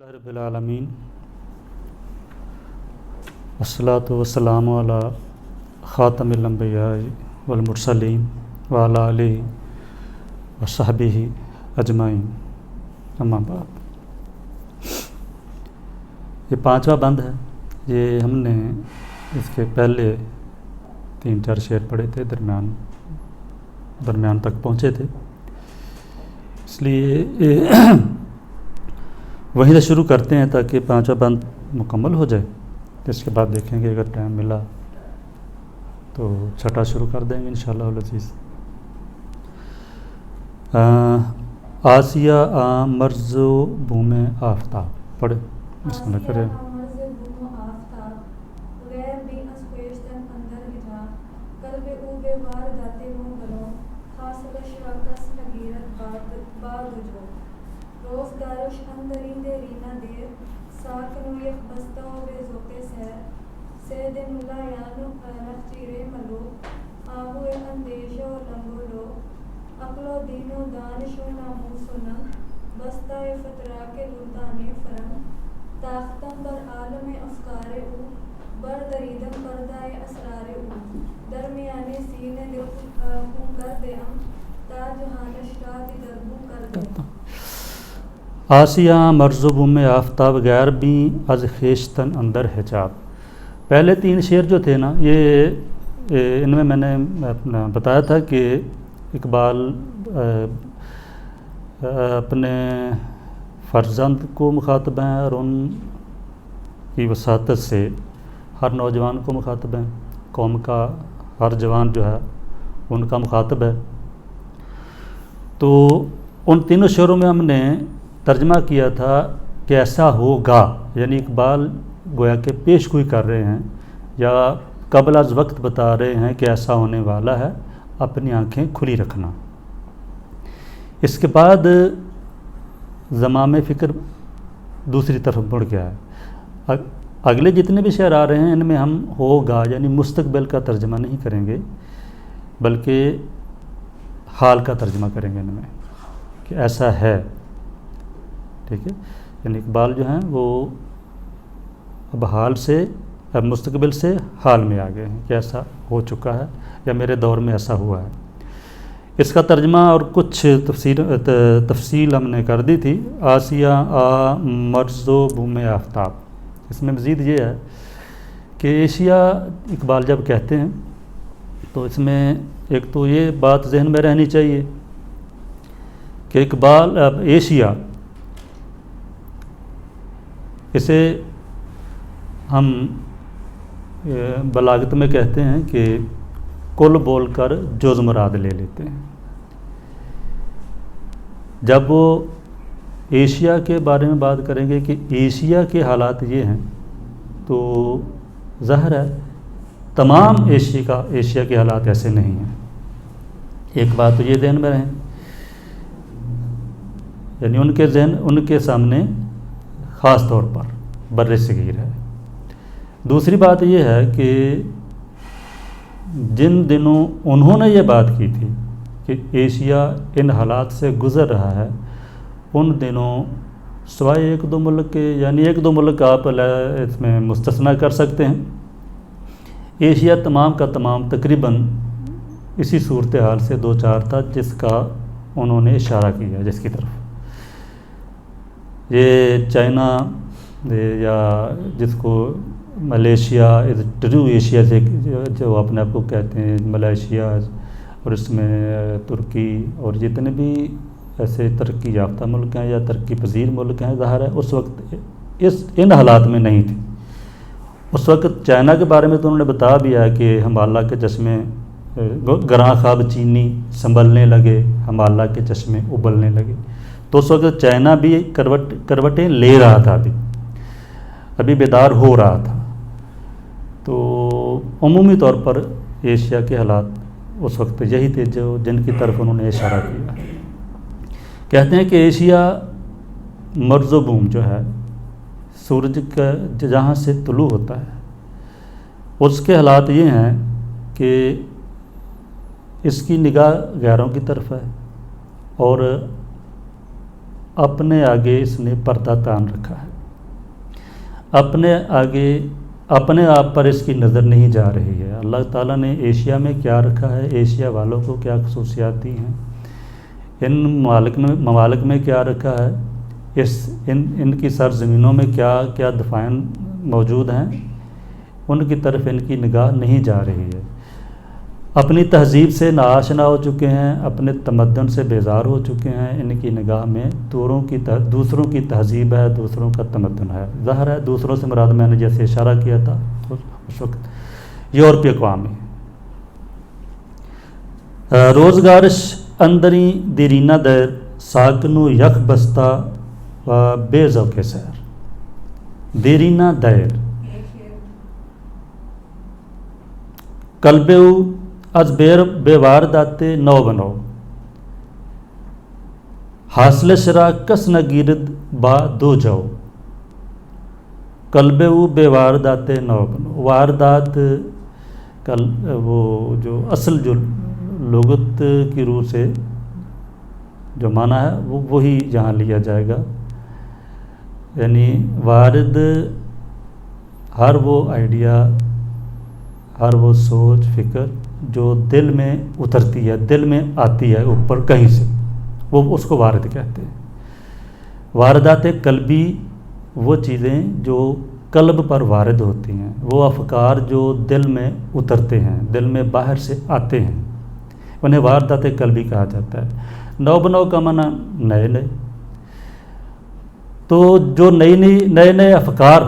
رب العالمین والصلاة والسلام علی خاتم الانبیاء والمرسلین وعلی آلہ وصحبہ اجمعین، اما بعد۔ یہ پانچواں بند ہے۔ یہ ہم نے اس کے پہلے 3-4 شعر پڑھے تھے، درمیان تک پہنچے تھے، اس لیے وہیں سے شروع کرتے ہیں تاکہ پانچواں بند مکمل ہو جائے۔ اس کے بعد دیکھیں گے اگر ٹائم ملا تو چھٹا شروع کر دیں گے انشاءاللہ العزیز۔ آسیہ مرز و بوم آفتاب پڑھے، بسم اللہ کرے۔ روزگارش اندرین رینا دیر ساکنو یک بستہ و بے ذوق سیر سید ملایانو نخچیر ملو آہو اندیش و لنگو لو عقل و دین و دانش و ناموس و نم بستہ فترہ کے لردان فرم تاختم بر عالم افکار او بر دریدم پردہ اسرار او درمیان سینے خون کر دے ام تا جہانش را دیدربو کر دے۔ آسیہ مرز و بوم آفتاب غیر بھی از خیشتن اندر حجاب۔ پہلے 3 شعر جو تھے نا، یہ ان میں نے اپنا بتایا تھا کہ اقبال اپنے فرزند کو مخاطب ہیں اور ان کی وساطت سے ہر نوجوان کو مخاطب ہیں، قوم کا ہر جوان جو ہے ان کا مخاطب ہے۔ تو ان تینوں شعروں میں ہم نے ترجمہ کیا تھا کہ ایسا ہوگا، یعنی اقبال گویا کہ پیش گوئی کر رہے ہیں یا قبل از وقت بتا رہے ہیں کہ ایسا ہونے والا ہے، اپنی آنکھیں کھلی رکھنا۔ اس کے بعد زمام فکر دوسری طرف مڑ گیا ہے۔ اگلے جتنے بھی شعر آ رہے ہیں ان میں ہم ہوگا یعنی مستقبل کا ترجمہ نہیں کریں گے، بلکہ حال کا ترجمہ کریں گے ان میں کہ ایسا ہے، ٹھیک ہے۔ یعنی اقبال جو ہیں وہ اب مستقبل سے حال میں آ گئے ہیں کہ ایسا ہو چکا ہے یا میرے دور میں ایسا ہوا ہے۔ اس کا ترجمہ اور کچھ تفصیل ہم نے کر دی تھی۔ آسیہ مرز و بوم آفتاب، اس میں مزید یہ ہے کہ ایشیا اقبال جب کہتے ہیں تو اس میں ایک تو یہ بات ذہن میں رہنی چاہیے کہ اقبال اب ایشیا اسے ہم بلاغت میں کہتے ہیں کہ کل بول کر جز مراد لے لیتے ہیں۔ جب وہ ایشیا کے بارے میں بات کریں گے کہ ایشیا کے حالات یہ ہیں تو ظاہر ہے تمام ایشیا کے حالات ایسے نہیں ہیں۔ ایک بات تو یہ ذہن میں رہیں، یعنی ان کے سامنے خاص طور پر بر صغیر ہے۔ دوسری بات یہ ہے کہ جن دنوں انہوں نے یہ بات کی تھی کہ ایشیا ان حالات سے گزر رہا ہے، ان دنوں سوائے 1-2 ملک کے، یعنی 1-2 ملک آپ اس میں مستثنیٰ کر سکتے ہیں، ایشیا تمام کا تمام تقریباً اسی صورتحال سے 2-4 تھا جس کا انہوں نے اشارہ کیا، جس کی طرف یہ چائنا یا جس کو ملیشیا ٹرو ایشیا سے جو اپنے آپ کو کہتے ہیں ملیشیا، اور اس میں ترکی اور جتنے بھی ایسے ترقی یافتہ ملک ہیں یا ترقی پذیر ملک ہیں، ظاہر ہے اس وقت ان حالات میں نہیں تھی۔ اس وقت چائنا کے بارے میں تو انہوں نے بتا دیا کہ ہمالہ کے چشمے گراں خواب چینی سنبھلنے لگے، ہمالہ کے چشمے ابلنے لگے۔ تو اس وقت چائنا بھی کروٹیں لے رہا تھا، ابھی بیدار ہو رہا تھا۔ تو عمومی طور پر ایشیا کے حالات اس وقت یہی تھے جن کی طرف انہوں نے اشارہ کیا۔ کہتے ہیں کہ ایشیا مرز و بوم جو ہے، سورج کا جہاں سے طلوع ہوتا ہے، اس کے حالات یہ ہیں کہ اس کی نگاہ غیروں کی طرف ہے اور اپنے آگے اس نے پردہ تان رکھا ہے۔ اپنے آپ پر اس کی نظر نہیں جا رہی ہے۔ اللہ تعالیٰ نے ایشیا میں کیا رکھا ہے، ایشیا والوں کو کیا خصوصیات دی ہیں، ان ممالک میں کیا رکھا ہے، ان کی سرزمینوں میں کیا کیا دفائن موجود ہیں، ان کی طرف ان کی نگاہ نہیں جا رہی ہے۔ اپنی تہذیب سے ناآشنا ہو چکے ہیں، اپنے تمدن سے بیزار ہو چکے ہیں، ان کی نگاہ میں دوسروں کی تہذیب ہے، دوسروں کا تمدن ہے۔ ظاہر ہے دوسروں سے مراد میں نے جیسے اشارہ کیا تھا اس وقت یورپی اقوام ہے۔ روزگارش اندری دیرینہ دیر ساکنو یک بستہ و بے ذوق سیر۔ دیرینہ دیر قلبے از بے وارداتے نو بنو حاصل شرا کس نہ گیرد با دو جاؤ۔ قلبے بے وارداتے نو بنو، واردات وہ جو اصل جو لغت کی روح سے جو معنی ہے وہی یہاں لیا جائے گا، یعنی وارد ہر وہ آئیڈیا، ہر وہ سوچ فکر جو دل میں اترتی ہے، دل میں آتی ہے اوپر کہیں سے، وہ اس کو وارد کہتے ہیں۔ واردات قلبی وہ چیزیں جو قلب پر وارد ہوتی ہیں، وہ افکار جو دل میں اترتے ہیں، دل میں باہر سے آتے ہیں، انہیں واردات قلبی کہا جاتا ہے۔ نو بنو کا معنی نئے نئے، تو جو نئے نئے افکار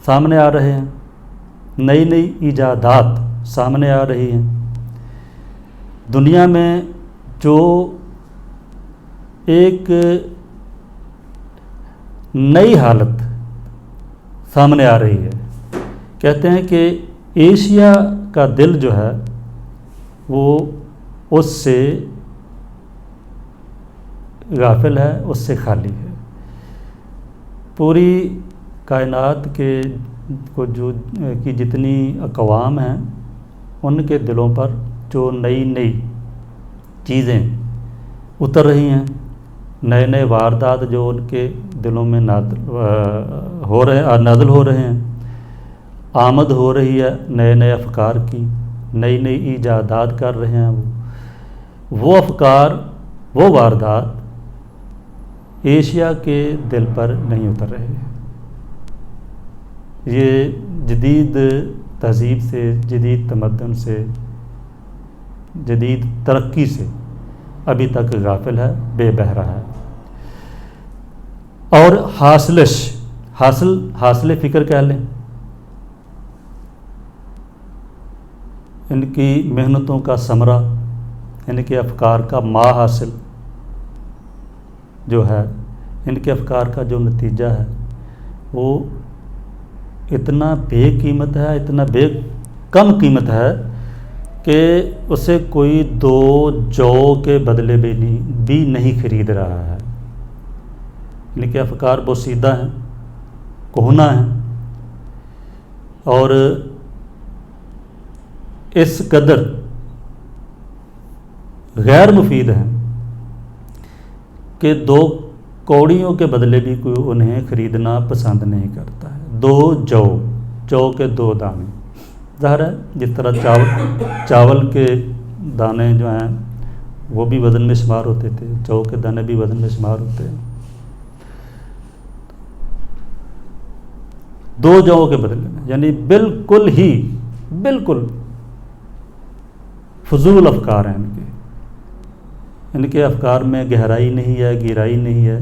سامنے آ رہے ہیں، نئی نئی ایجادات سامنے آ رہی ہیں دنیا میں، جو ایک نئی حالت سامنے آ رہی ہے۔ کہتے ہیں کہ ایشیا کا دل جو ہے وہ اس سے غافل ہے، اس سے خالی ہے۔ پوری کائنات کی جتنی اقوام ہیں، ان کے دلوں پر جو نئی نئی چیزیں اتر رہی ہیں، نئے نئے واردات جو ان کے دلوں میں نازل ہو رہے ہیں، آمد ہو رہی ہے نئے نئے افکار کی، نئی نئی ایجادات کر رہے ہیں، وہ افکار، وہ واردات ایشیا کے دل پر نہیں اتر رہے ہیں۔ یہ جدید تہذیب سے، جدید تمدن سے، جدید ترقی سے ابھی تک غافل ہے، بے بہرہ ہے۔ اور حاصل فکر کہہ لیں، ان کی محنتوں کا ثمرہ، ان کے افکار کا حاصل جو ہے، ان کے افکار کا جو نتیجہ ہے، وہ اتنا بے قیمت ہے، اتنا کم قیمت ہے کہ اسے کوئی 2 جو کے بدلے بھی نہیں خرید رہا ہے۔ ان کے افکار بوسیدہ ہیں، کہنا ہیں، اور اس قدر غیر مفید ہیں کہ 2 کوڑیوں کے بدلے بھی کوئی انہیں خریدنا پسند نہیں کرتا ہے۔ 2 جو کے 2 دانے، ظاہر ہے جس طرح چاول کے دانے جو ہیں وہ بھی وزن میں شمار ہوتے تھے، جو کے دانے بھی وزن میں شمار ہوتے ہیں۔ 2 جو کے بدلے میں، یعنی بالکل فضول افکار ہیں ان کے افکار میں گہرائی نہیں ہے، گہرائی نہیں ہے،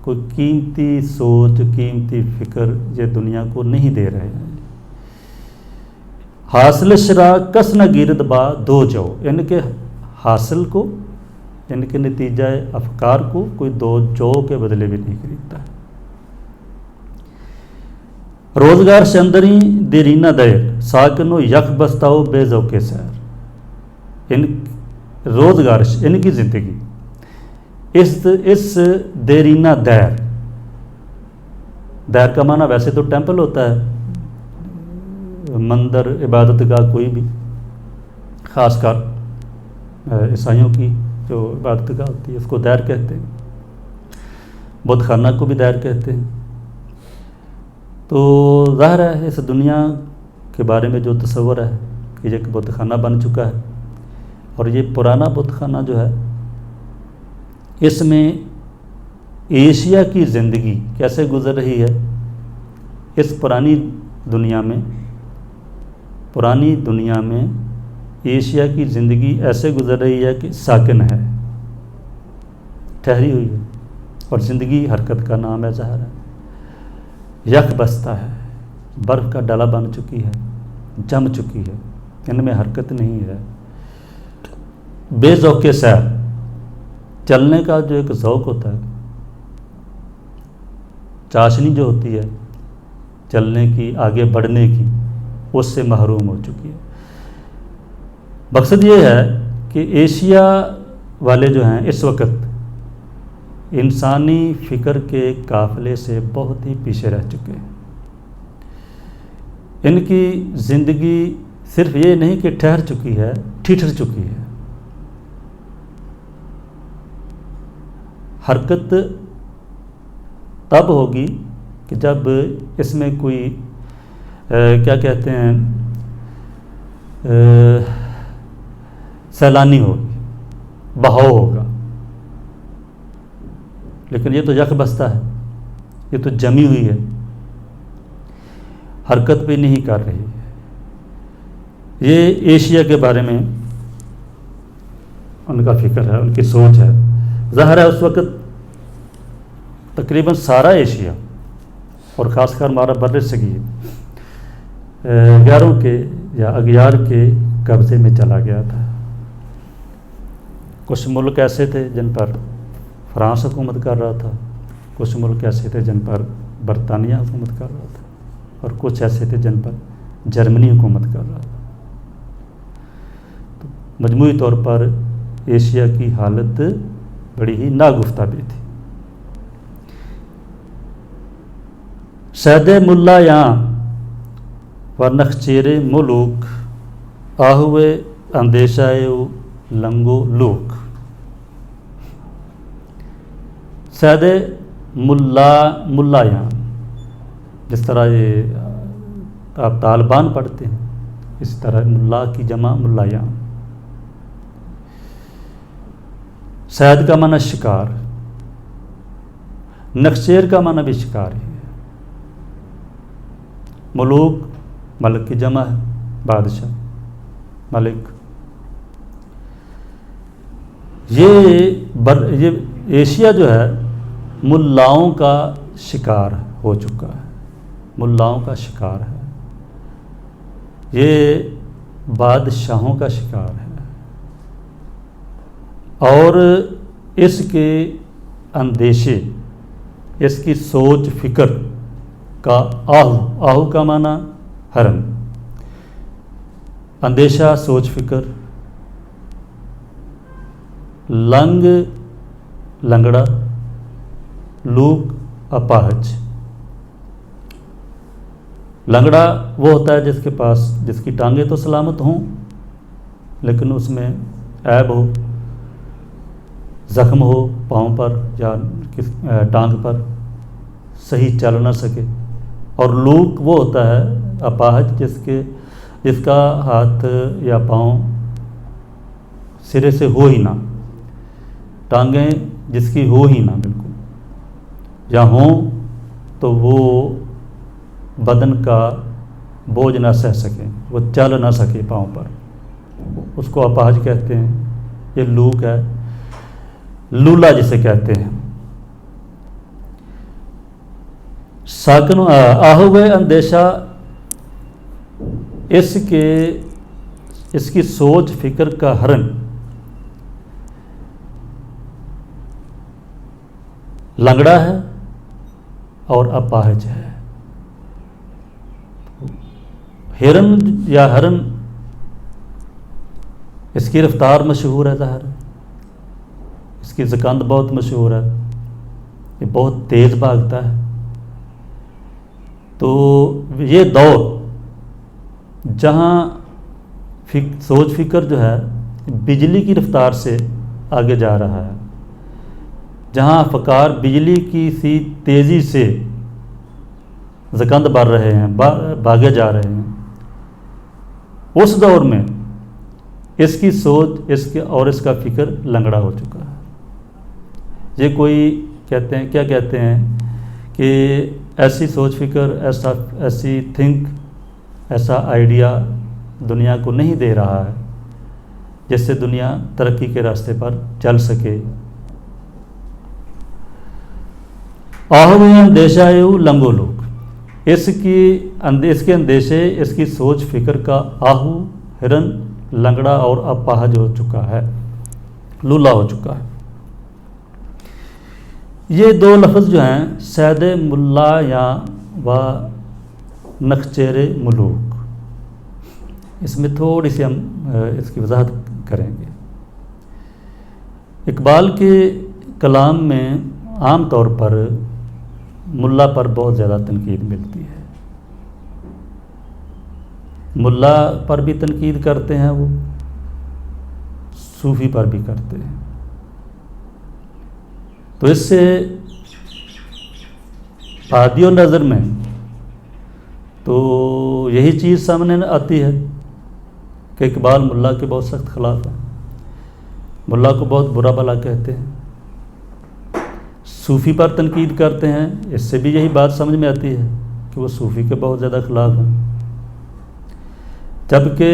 کوئی قیمتی سوچ، قیمتی فکر یہ دنیا کو نہیں دے رہے ہیں۔ حاصل شرا کس نہ گیرد با 2 جو، ان کے حاصل کو، ان کے نتیجہ افکار کو کوئی 2 جو کے بدلے بھی نہیں خریدتا ہے۔ روزگار شندری دیرینہ دیر ساکنو یک بستاؤ بے ذوق سیر۔ روزگارش ان کی زندگی، اس دیرینہ دیر کا معنی ویسے تو ٹیمپل ہوتا ہے، مندر، عبادت گاہ، کوئی بھی، خاص کر عیسائیوں کی جو عبادت گاہ ہوتی ہے اس کو دیر کہتے ہیں، بت خانہ کو بھی دیر کہتے ہیں۔ تو ظاہر ہے اس دنیا کے بارے میں جو تصور ہے کہ یہ ایک بت خانہ بن چکا ہے، اور یہ پرانا بت خانہ جو ہے اس میں ایشیا کی زندگی کیسے گزر رہی ہے، اس پرانی دنیا میں ایشیا کی زندگی ایسے گزر رہی ہے کہ ساکن ہے، ٹھہری ہوئی ہے، اور زندگی حرکت کا نام ہے، ظاہر ہے یک بستہ ہے، برف کا ڈلا بن چکی ہے، جم چکی ہے، ان میں حرکت نہیں ہے۔ بے ذوق سیر، چلنے کا جو ایک ذوق ہوتا ہے، چاشنی جو ہوتی ہے چلنے کی، آگے بڑھنے کی، اس سے محروم ہو چکی ہے۔ مقصد یہ ہے کہ ایشیا والے جو ہیں اس وقت انسانی فکر کے قافلے سے بہت ہی پیچھے رہ چکے ہیں۔ ان کی زندگی صرف یہ نہیں کہ ٹھہر چکی ہے، ٹھٹر چکی ہے۔ حرکت تب ہوگی کہ جب اس میں کوئی کیا کہتے ہیں سیلانی ہوگی، بہاؤ ہوگا، لیکن یہ تو یک بستہ ہے، یہ تو جمی ہوئی ہے، حرکت بھی نہیں کر رہی ہے۔ یہ ایشیا کے بارے میں ان کا فکر ہے، ان کی سوچ ہے۔ ظاہر ہے اس وقت تقریباً سارا ایشیا اور خاص کر ہمارا بر صغیر غیروں کے یا اغیار کے قبضے میں چلا گیا تھا۔ کچھ ملک ایسے تھے جن پر فرانس حکومت کر رہا تھا، کچھ ملک ایسے تھے جن پر برطانیہ حکومت کر رہا تھا، اور کچھ ایسے تھے جن پر جرمنی حکومت کر رہا تھا۔ تو مجموعی طور پر ایشیا کی حالت بڑی ہی ناگفتہ بھی تھی۔ سید ملا یاں و نخچیر ملوک آہوے اندیشہ لنگو لوک۔ سید ملا یاں، جس طرح یہ آپ طالبان پڑھتے ہیں، اس طرح ملا کی جمع ملا یاں۔ سید کا معنی شکار، نخچیر کا معنی بھی شکار ہے، ملوک ملک کی جمع ہے، بادشاہ، ملک۔ یہ ایشیا جو ہے ملاؤں کا شکار ہو چکا ہے، ملاؤں کا شکار ہے، یہ بادشاہوں کا شکار ہے، اور اس کے اندیشے، اس کی سوچ فکر کا آہو کا معنی ہرن، اندیشہ سوچ فکر، لنگ لنگڑا، لوک اپاہج۔ لنگڑا وہ ہوتا ہے جس کی ٹانگیں تو سلامت ہوں لیکن اس میں عیب ہو، زخم ہو پاؤں پر یا ٹانگ پر، صحیح چل نہ سکے۔ اور لوک وہ ہوتا ہے اپاہج جس کا ہاتھ یا پاؤں سرے سے ہو ہی نہ، ٹانگیں جس کی ہو ہی نہ بالکل، یا ہوں تو وہ بدن کا بوجھ نہ سہ سکیں، وہ چل نہ سکے پاؤں پر، اس کو اپاہج کہتے ہیں۔ یہ لوک ہے، لولا جسے کہتے ہیں۔ ساکن آہوے اندیشہ، اس کی سوچ فکر کا ہرن لنگڑا ہے اور اپاہج ہے۔ ہرن یا ہرن، اس کی رفتار مشہور ہے، ظاہر ہے اس کی زکند بہت مشہور ہے، یہ بہت تیز بھاگتا ہے۔ تو یہ دور جہاں سوچ فکر جو ہے بجلی کی رفتار سے آگے جا رہا ہے، جہاں افکار بجلی کی سی تیزی سے زکند بھر رہے ہیں، بھاگے جا رہے ہیں، اس دور میں اس کی سوچ اس کا فکر لنگڑا ہو چکا ہے۔ یہ کوئی کہتے ہیں، کیا کہتے ہیں کہ ایسی سوچ فکر، ایسی تھنک، ایسا آئیڈیا دنیا کو نہیں دے رہا ہے جس سے دنیا ترقی کے راستے پر چل سکے۔ آہو اندیشہ لنگو لوگ، اس کے اندیشے، اس کی سوچ فکر کا آہو ہرن لنگڑا اور اپاہج ہو چکا ہے، لولا ہو چکا ہے۔ یہ دو لفظ جو ہیں سید ملا یا و نخچیر ملوک، اس میں تھوڑی سی ہم اس کی وضاحت کریں گے۔ اقبال کے کلام میں عام طور پر ملا پر بہت زیادہ تنقید ملتی ہے، ملا پر بھی تنقید کرتے ہیں وہ، صوفی پر بھی کرتے ہیں۔ تو اس سے بادی و نظر میں تو یہی چیز سامنے آتی ہے کہ اقبال ملا کے بہت سخت خلاف ہیں، ملا کو بہت برا بھلا کہتے ہیں، صوفی پر تنقید کرتے ہیں، اس سے بھی یہی بات سمجھ میں آتی ہے کہ وہ صوفی کے بہت زیادہ خلاف ہیں، جبکہ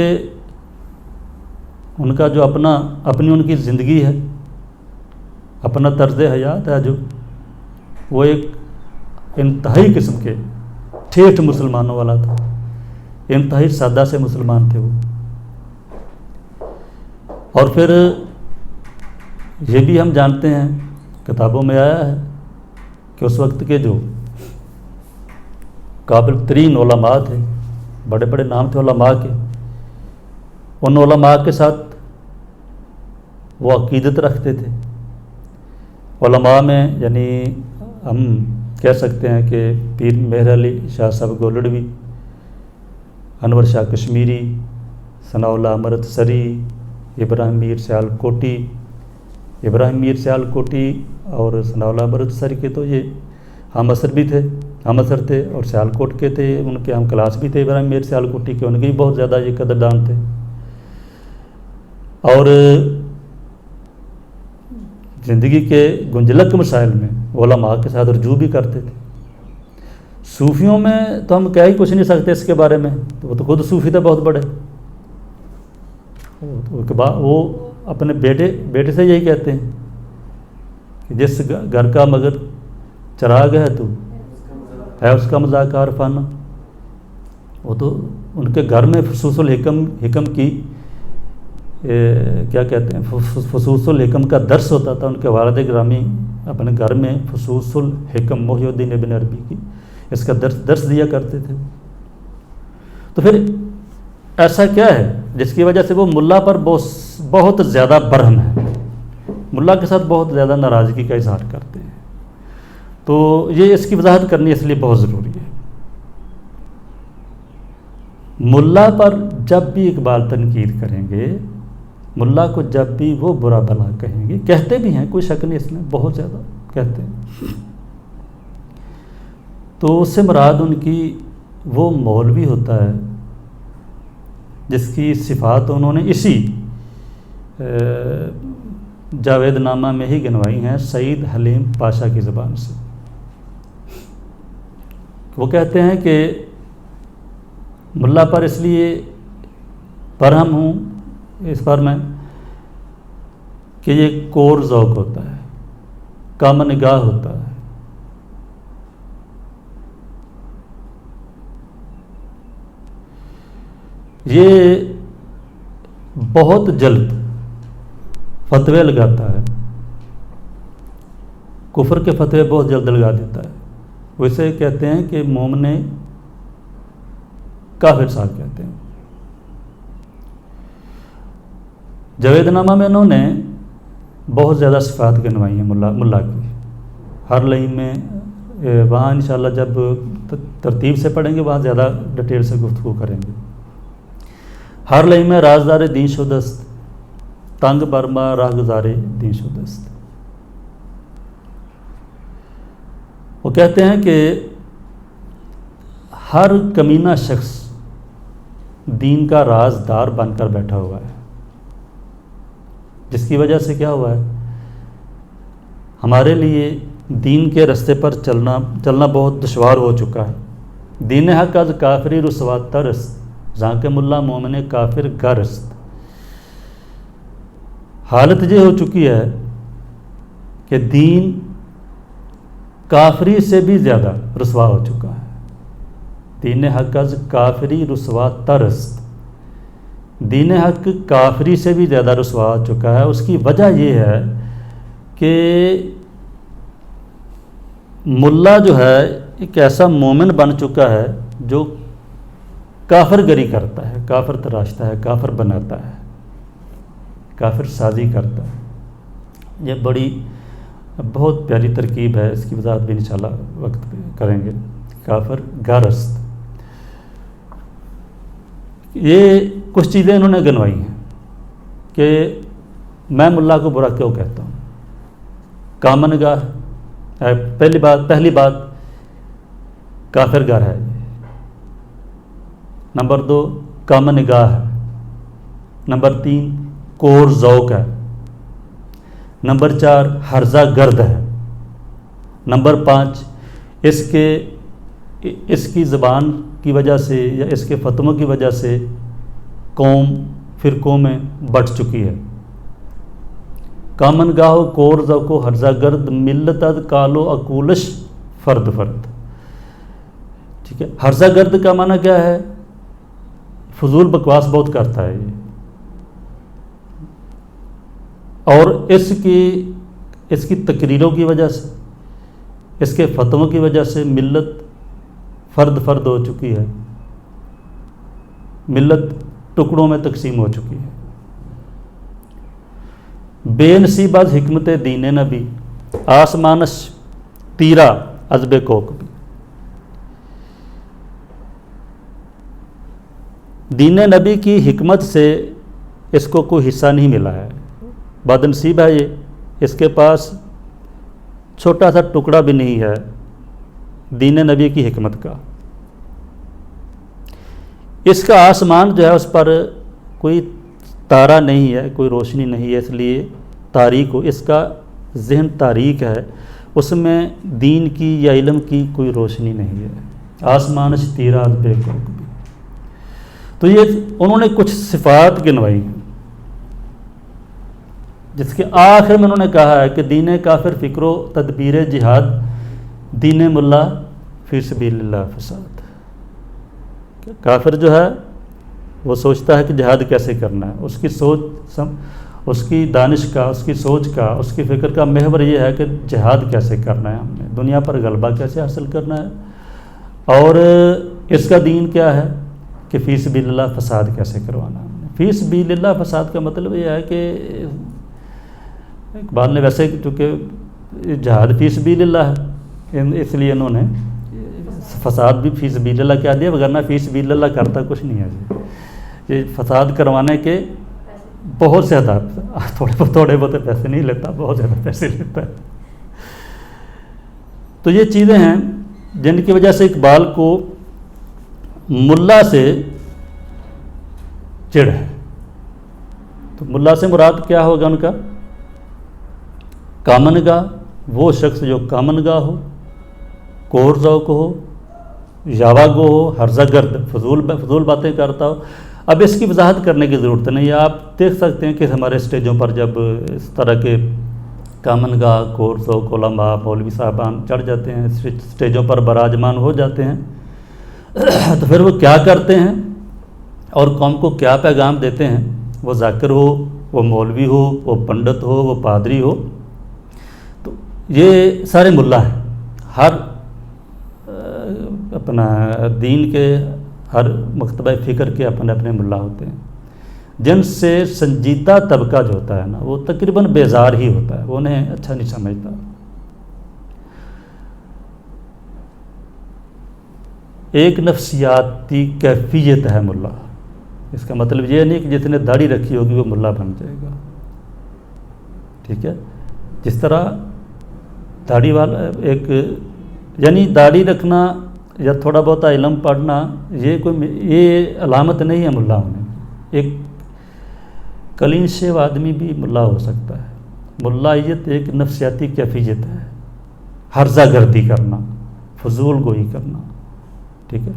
ان کا جو اپنی ان کی زندگی ہے، اپنا طرز حیات ہے، جو وہ ایک انتہائی قسم کے ٹھیٹھ مسلمانوں والا تھا، انتہائی سادہ سے مسلمان تھے وہ۔ اور پھر یہ بھی ہم جانتے ہیں، کتابوں میں آیا ہے کہ اس وقت کے جو قابل ترین علماء تھے، بڑے بڑے نام تھے علماء کے، ان علماء کے ساتھ وہ عقیدت رکھتے تھے۔ علماء میں یعنی ہم کہہ سکتے ہیں کہ پیر مہر علی شاہ صاحب گولڑوی، انور شاہ کشمیری، ثناء اللہ امرتسری، ابراہیم میر سیال کوٹی، ابراہیم میر سیال کوٹی اور ثناء اللہ امرتسری کے تو یہ ہم عصر بھی تھے، ہم عصر تھے، اور سیال کوٹ کے تھے، ان کے ہم کلاس بھی تھے ابراہیم میر سیال کوٹی کے، ان کے بھی بہت زیادہ یہ قدردان تھے۔ اور زندگی کے گنجلک مسائل میں علماء کے ساتھ رجوع بھی کرتے تھے۔ صوفیوں میں تو ہم کہہ ہی کچھ نہیں سکتے اس کے بارے میں، وہ تو خود صوفی تھے بہت بڑے، وہ اپنے بیٹے سے یہی کہتے ہیں کہ جس گھر کا مگر چراغ ہے تو ہے اس کا مذاق عارفانہ۔ وہ تو ان کے گھر میں فصوص الحکم کی کیا کہتے ہیں، فصوص الحکم کا درس ہوتا تھا۔ ان کے والد گرامی اپنے گھر میں فصوص الحکم محی الدین ابن عربی کی اس کا درس دیا کرتے تھے۔ تو پھر ایسا کیا ہے جس کی وجہ سے وہ ملا پر بہت زیادہ برہم ہے، ملا کے ساتھ بہت زیادہ ناراضگی کا اظہار کرتے ہیں؟ تو یہ اس کی وضاحت کرنی اس لیے بہت ضروری ہے۔ ملا پر جب بھی اقبال تنقید کریں گے، ملا کو جب بھی وہ برا بھلا کہیں گے، کہتے بھی ہیں، کوئی شک نہیں اس میں، بہت زیادہ کہتے ہیں، تو اس سے مراد ان کی وہ مولوی ہوتا ہے جس کی صفات انہوں نے اسی جاوید نامہ میں ہی گنوائی ہیں سعید حلیم پاشا کی زبان سے۔ وہ کہتے ہیں کہ ملا پر اس لیے برہم ہوں اس پر میں کہ یہ کور ذوق ہوتا ہے، کم نگاہ ہوتا ہے، یہ بہت جلد فتوے لگاتا ہے، کفر کے فتوے بہت جلد لگا دیتا ہے۔ وہ اسے کہتے ہیں کہ مومن کافر صاحب کہتے ہیں۔ جاوید نامہ میں انہوں نے بہت زیادہ صفات گنوائی ہیں ملا کی، ہر لائن میں، وہاں انشاءاللہ جب ترتیب سے پڑھیں گے وہاں زیادہ ڈیٹیل سے گفتگو کریں گے۔ ہر لائن میں رازدار دین شدست، تنگ برما راہ گزار دین شدست۔ وہ کہتے ہیں کہ ہر کمینہ شخص دین کا رازدار بن کر بیٹھا ہوا ہے، جس کی وجہ سے کیا ہوا ہے، ہمارے لیے دین کے رستے پر چلنا بہت دشوار ہو چکا ہے۔ دین حق از کافری رسوا ترست، جہاں کے ملا مومن کافر گرست۔ حالت یہ ہو چکی ہے کہ دین کافری سے بھی زیادہ رسوا ہو چکا ہے۔ دین حق از کافری رسوا ترست، دین حق کافری سے بھی زیادہ رسوا ہو چکا ہے۔ اس کی وجہ یہ ہے کہ ملا جو ہے ایک ایسا مومن بن چکا ہے جو کافر گری کرتا ہے، کافر تراشتا ہے، کافر بناتا ہے، کافر سازی کرتا ہے۔ یہ بہت پیاری ترکیب ہے، اس کی وضاحت بھی انشاءاللہ وقت پہ کریں گے۔ کافر گارست، یہ کچھ چیزیں انہوں نے گنوائی ہیں کہ میں ملا کو برا کیوں کہتا ہوں۔ کامن گاہ، پہلی بات کافر گار ہے۔ نمبر 2 کامن نگاہ ہے۔ نمبر 3 کور ذوق ہے۔ نمبر 4 ہرزہ گرد ہے۔ نمبر 5 اس کی زبان کی وجہ سے یا اس کے فتووں کی وجہ سے قوم فرقوں میں بٹ چکی ہے۔ کامن گاہو کور ذوقو ہرزہ گرد، ملت از کالو اکولش فرد فرد۔ ٹھیک ہے، ہرزہ گرد کا معنی کیا ہے؟ فضول بکواس بہت کرتا ہے یہ، اور اس کی تقریروں کی وجہ سے، اس کے فتووں کی وجہ سے ملت فرد فرد ہو چکی ہے، ملت ٹکڑوں میں تقسیم ہو چکی ہے۔ بے نصیب از حکمت دین نبی، آسمانش تیرا ازب کوک بھی۔ دین نبی کی حکمت سے اس کو کوئی حصہ نہیں ملا ہے، بد نصیب ہے یہ، اس کے پاس چھوٹا سا ٹکڑا بھی نہیں ہے دین نبی کی حکمت کا۔ اس کا آسمان جو ہے اس پر کوئی تارا نہیں ہے، کوئی روشنی نہیں ہے، اس لیے تاریک ہو، اس کا ذہن تاریک ہے، اس میں دین کی یا علم کی کوئی روشنی نہیں ہے۔ آسمانش تیرا بے کوک بھی۔ تو یہ انہوں نے کچھ صفات گنوائی ہیں، جس کے آخر میں انہوں نے کہا ہے کہ دین کافر فکر و تدبیر جہاد، دین ملا فی سبیل اللہ فساد۔ کافر جو ہے وہ سوچتا ہے کہ جہاد کیسے کرنا ہے، اس کی سوچ، اس کی دانش کا، اس کی سوچ کا، اس کی فکر کا محور یہ ہے کہ جہاد کیسے کرنا ہے، ہم نے دنیا پر غلبہ کیسے حاصل کرنا ہے، اور اس کا دین کیا ہے کہ فی سبیل اللہ فساد کیسے کروانا ہے۔ فی سبیل اللہ فساد کا مطلب یہ ہے کہ اقبال نے ویسے چونکہ جہاد فی سبیل اللہ ہے، اس لیے انہوں نے فساد بھی فی سبیل اللہ کیا دیا، وگرنہ فی سبیل اللہ کرتا کچھ نہیں ہے جی۔ یہ فساد کروانے کے بہت زیادہ، تھوڑے بہت پیسے نہیں لیتا، بہت زیادہ پیسے لیتا ہے۔ تو یہ چیزیں ہیں جن کی وجہ سے اقبال کو ملا سے چڑ ہے۔ تو ملا سے مراد کیا ہوگا ان کا؟ کامن گاہ، وہ شخص جو کامن گاہ ہو، کور ذوق ہو، یاوا گو ہو، ہرزہ گرد، فضول باتیں کرتا ہو۔ اب اس کی وضاحت کرنے کی ضرورت نہیں ہے، آپ دیکھ سکتے ہیں کہ ہمارے اسٹیجوں پر جب اس طرح کے کامن گاہ، کور ذوق علماء، مولوی صاحبان چڑھ جاتے ہیں، اسٹیجوں پر براجمان ہو جاتے ہیں، تو پھر وہ کیا کرتے ہیں اور قوم کو کیا پیغام دیتے ہیں؟ وہ ذاکر ہو، وہ مولوی ہو، وہ پنڈت ہو، وہ پادری ہو، تو یہ سارے ملا ہیں۔ ہر اپنا دین کے ہر مکتبہ فکر کے اپنے اپنے ملا ہوتے ہیں، جن سے سنجیدہ طبقہ جو ہوتا ہے نا وہ تقریباً بیزار ہی ہوتا ہے، وہ انہیں اچھا نہیں سمجھتا۔ ایک نفسیاتی کیفیت ہے ملا، اس کا مطلب یہ نہیں کہ جس نے داڑھی رکھی ہوگی وہ ملا بن جائے گا، ٹھیک ہے؟ جس طرح داڑھی والا یعنی داڑھی رکھنا یا تھوڑا بہت علم پڑھنا یہ علامت نہیں ہے ملا ہونے کی۔ ایک کلین شیو آدمی بھی ملا ہو سکتا ہے۔ ملائیت ایک نفسیاتی کیفیت ہے، ہرزہ گردی کرنا، فضول گوئی کرنا، ٹھیک ہے۔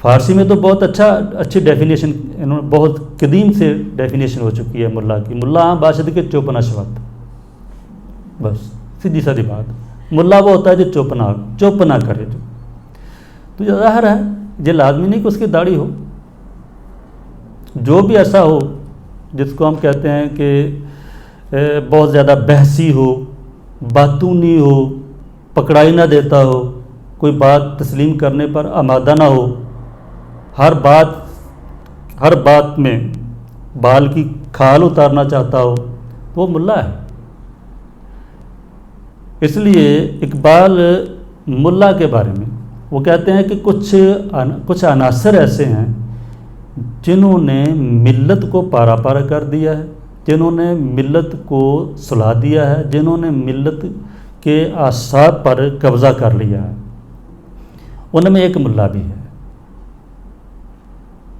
فارسی میں تو بہت اچھی ڈیفینیشن، انہوں نے بہت قدیم سے ڈیفینیشن ہو چکی ہے ملا کی۔ ملا باشد کے چوپنا شبت، بس سیدھی سادھی بات۔ ملا وہ ہوتا ہے جو چوپنا کرے، جو تو یہ ظاہر ہے یہ لازمی نہیں کہ اس کی داڑھی ہو، جو بھی ایسا ہو جس کو ہم کہتے ہیں کہ بہت زیادہ بحثی ہو، باتونی ہو، پکڑائی نہ دیتا ہو، کوئی بات تسلیم کرنے پر آمادہ نہ ہو، ہر بات میں بال کی کھال اتارنا چاہتا ہو، تو وہ ملا ہے۔ اس لیے اقبال ملا کے بارے میں وہ کہتے ہیں کہ کچھ عناصر ایسے ہیں جنہوں نے ملت کو پارا پارا کر دیا ہے، جنہوں نے ملت کو سلا دیا ہے، جنہوں نے ملت کے اعصاب پر قبضہ کر لیا ہے، ان میں ایک ملا بھی ہے۔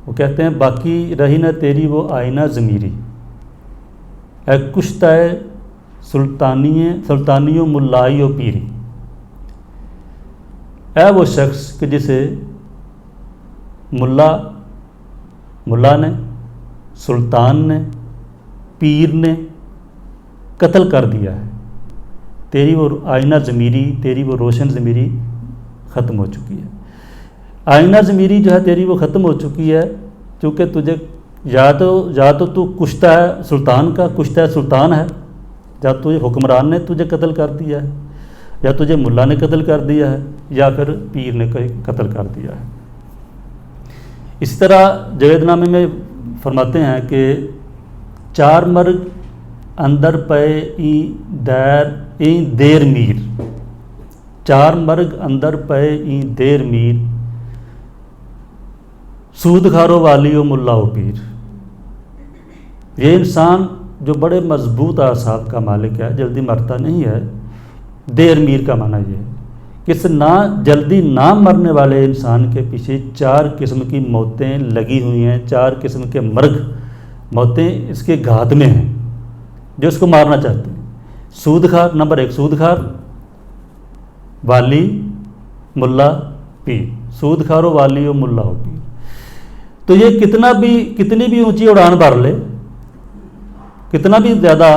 وہ کہتے ہیں باقی رہی نہ تیری وہ آئینہ ضمیری، اے کشتہ سلطانی و ملائی و پیری، اے وہ شخص کہ جسے ملا نے، سلطان نے، پیر نے قتل کر دیا ہے، تیری وہ آئینہ ضمیری، تیری وہ روشن ضمیری ختم ہو چکی ہے۔ آئینہ ضمیری جو ہے تیری وہ ختم ہو چکی ہے، کیونکہ تجھے یا تو کشتہ ہے سلطان کا، کشتہ سلطان ہے، یا تجھے حکمران نے تجھے قتل کر دیا ہے، یا تجھے ملا نے قتل کر دیا ہے، یا پھر پیر نے قتل کر دیا ہے۔ اس طرح جاوید نامے میں فرماتے ہیں کہ چار مرگ اندر پے این دیر میر، چار مرگ اندر پے این دیر میر، سود کھارو والی و ملا و پیر۔ یہ انسان جو بڑے مضبوط اعصاب کا مالک ہے جلدی مرتا نہیں ہے۔ دیر میر کا معنی یہ ہے کہ اس جلدی نہ مرنے والے انسان کے پیچھے چار قسم کی موتیں لگی ہوئی ہیں، چار قسم کے موتیں اس کے گھات میں ہیں جو اس کو مارنا چاہتے ہیں۔ سود خار، نمبر 1 سود خار، والی، ملا، پیر، سود خارو والی و ملا و پیر۔ تو یہ کتنی بھی اونچی اڑان بھر لے، کتنا بھی زیادہ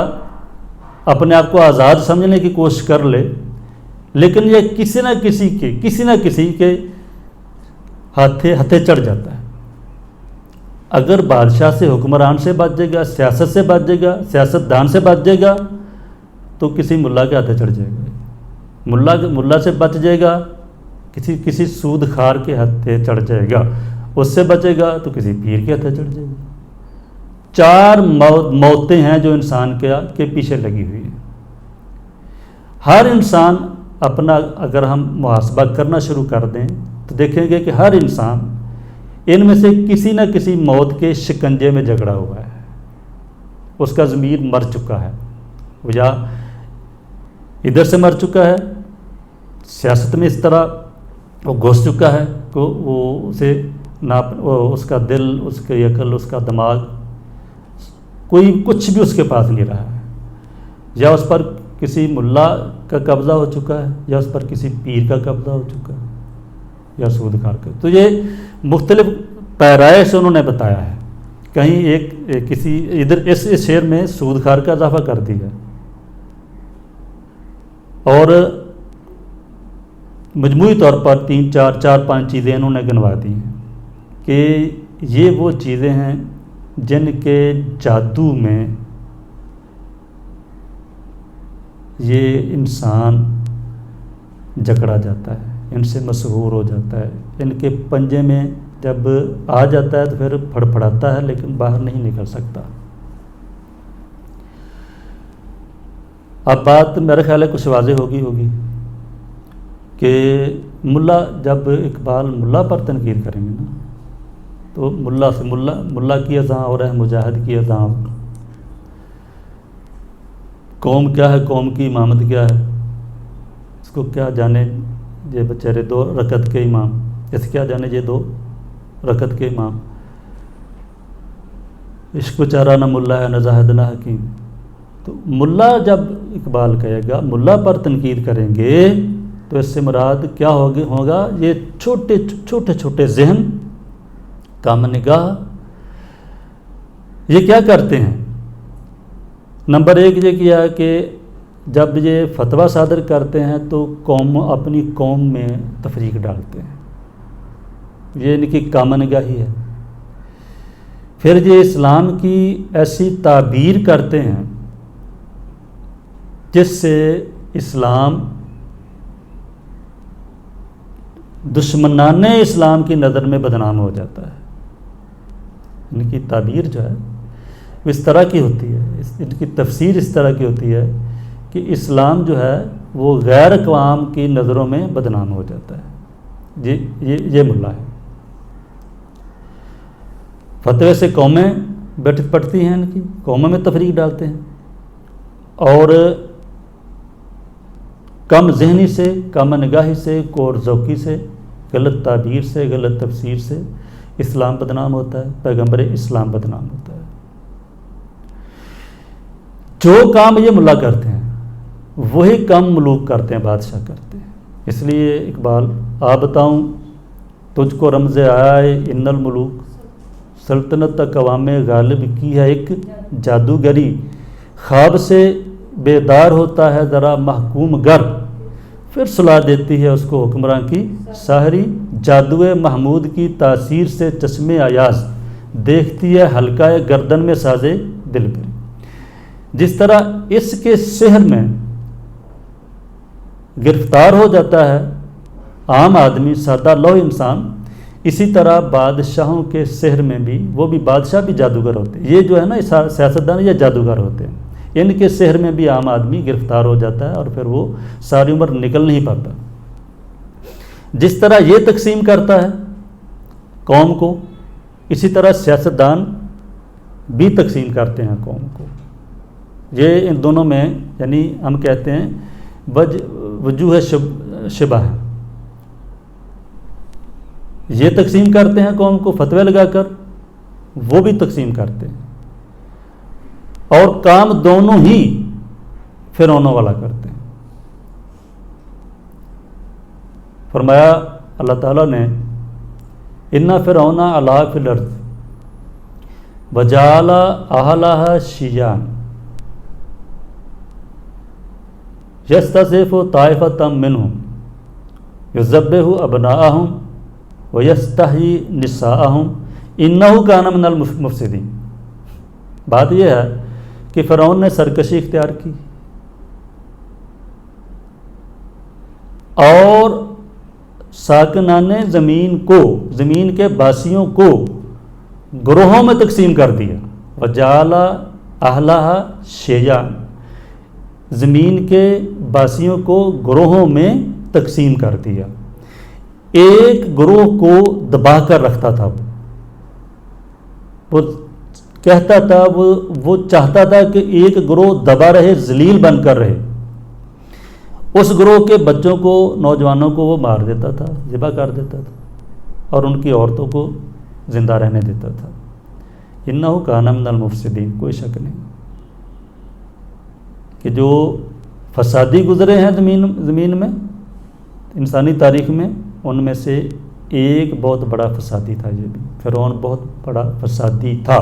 اپنے آپ کو آزاد سمجھنے کی کوشش کر لے، لیکن یہ کسی نہ کسی کے ہتھے چڑھ جاتا ہے۔ اگر بادشاہ سے، حکمران سے بچ جائے گا، سیاست سے بچ جائے گا، سیاست دان سے بچ جائے گا، تو کسی ملا کے ہتھے چڑھ جائے گا۔ ملا سے بچ جائے گا، کسی سود خار کے ہتھے چڑھ جائے گا، اس سے بچے گا تو کسی پیر کے ہتھے چڑھ جائے گا۔ چار موتیں ہیں جو انسان کے پیچھے لگی ہوئی ہیں۔ ہر انسان اپنا اگر ہم محاسبہ کرنا شروع کر دیں تو دیکھیں گے کہ ہر انسان ان میں سے کسی نہ کسی موت کے شکنجے میں جکڑا ہوا ہے، اس کا ضمیر مر چکا ہے، وہ یا ادھر سے مر چکا ہے، سیاست میں اس طرح وہ گھس چکا ہے کہ اس کا دل، اس کی عقل، اس کا دماغ، کچھ بھی اس کے پاس نہیں رہا ہے، یا اس پر کسی ملا کا قبضہ ہو چکا ہے، یا اس پر کسی پیر کا قبضہ ہو چکا ہے، یا سود خار کا۔ تو یہ مختلف پیرائے سے انہوں نے بتایا ہے۔ کہیں کسی ادھر اس شعر میں سود خار کا اضافہ کر دیا، اور مجموعی طور پر 4-5 چیزیں انہوں نے گنوا دی ہیں کہ یہ وہ چیزیں ہیں جن کے جادو میں یہ انسان جکڑا جاتا ہے، ان سے مسحور ہو جاتا ہے، ان کے پنجے میں جب آ جاتا ہے تو پھر پھڑپھڑاتا ہے لیکن باہر نہیں نکل سکتا۔ اب بات میرا خیال ہے کچھ واضح ہوگی کہ جب اقبال ملا پر تنقید کریں گے نا تو ملا کی اذاں اور ہے مجاہد کی اذاں، قوم کیا ہے، قوم کی امامت کیا ہے، اس کو کیا جانے یہ بیچارے 2 رکعت کے امام، اس کیا جانے یہ 2 رکعت کے امام، عشق بیچارہ نہ ملا ہے نہ زاہد نہ حکیم۔ تو ملا جب اقبال کہے گا ملا پر تنقید کریں گے تو اس سے مراد کیا ہوگا؟ یہ چھوٹے چھوٹے ذہن، کم نگاہ، یہ کیا کرتے ہیں؟ نمبر 1 یہ کیا کہ جب یہ فتویٰ صادر کرتے ہیں تو اپنی قوم میں تفریق ڈالتے ہیں، یہ ان کی کم نگاہی ہے۔ پھر یہ اسلام کی ایسی تعبیر کرتے ہیں جس سے اسلام دشمنان اسلام کی نظر میں بدنام ہو جاتا ہے۔ ان کی تعبیر جو ہے وہ اس طرح کی ہوتی ہے، ان کی تفسیر اس طرح کی ہوتی ہے کہ اسلام جو ہے وہ غیر اقوام کی نظروں میں بدنام ہو جاتا ہے۔ یہ ملا ہے۔ فتوے سے قومیں پڑتی ہیں، ان کی قوموں میں تفریق ڈالتے ہیں، اور کم ذہنی سے، کم نگاہی سے، کور ذوقی سے، غلط تعبیر سے، غلط تفسیر سے اسلام بدنام ہوتا ہے، پیغمبر اسلام بدنام ہوتا ہے۔ جو کام یہ ملا کرتے ہیں وہی کام ملوک کرتے ہیں، بادشاہ کرتے ہیں۔ اس لیے اقبال آپ بتاؤں تجھ کو رمز آئے ان الملوک، سلطنت قوام غالب کی ہے ایک جادوگری، خواب سے بیدار ہوتا ہے ذرا محکوم گر، پھر صلاح دیتی ہے اس کو حکمراں کی ساحری، جادو محمود کی تاثیر سے چشم ایاز، دیکھتی ہے حلقہ گردن میں سازے دل پہ۔ جس طرح اس کے سحر میں گرفتار ہو جاتا ہے عام آدمی، سادہ لوح انسان، اسی طرح بادشاہوں کے سحر میں بھی، وہ بھی بادشاہ بھی جادوگر ہوتے ہیں، یہ جو ہے نا سیاستدان یا جادوگر ہوتے ہیں، ان کے سحر میں بھی عام آدمی گرفتار ہو جاتا ہے اور پھر وہ ساری عمر نکل نہیں پاتا۔ جس طرح یہ تقسیم کرتا ہے قوم کو، اسی طرح سیاستدان بھی تقسیم کرتے ہیں قوم کو۔ یہ ان دونوں میں یعنی ہم کہتے ہیں وجوہ شبہ ہے، یہ تقسیم کرتے ہیں قوم کو فتوے لگا کر، وہ بھی تقسیم کرتے ہیں، اور کام دونوں ہی فرعونوں والا کرتے ہیں۔ فرمایا اللہ تعالیٰ نے اِنَّ فِرْعَوْنَ عَلَا فِی الْأَرْضِ وَجَعَلَ أَهْلَهَا شِيَعًا يَسْتَضْعِفُ طَائِفَةً مِّنْهُمْ يُذَبِّحُ أَبْنَاءَهُمْ وَيَسْتَحْيِي نِسَاءَهُمْ إِنَّهُ كَانَ مِنَ الْمُفْسِدِينَ۔ بات یہ ہے کہ فرعون نے سرکشی اختیار کی اور ساکنان زمین کو، زمین کے باسیوں کو گروہوں میں تقسیم کر دیا، وجعل اہلہا شیعا، زمین کے باسیوں کو گروہوں میں تقسیم کر دیا۔ ایک گروہ کو دبا کر رکھتا تھا، وہ کہتا تھا، وہ چاہتا تھا کہ ایک گروہ دبا رہے، ذلیل بن کر رہے، اس گروہ کے بچوں کو، نوجوانوں کو وہ مار دیتا تھا، ذبح کر دیتا تھا، اور ان کی عورتوں کو زندہ رہنے دیتا تھا۔ انہ کان من المفسدین، کوئی شک نہیں کہ جو فسادی گزرے ہیں زمین میں، انسانی تاریخ میں، ان میں سے ایک بہت بڑا فسادی تھا یہ بھی، فرعون بہت بڑا فسادی تھا۔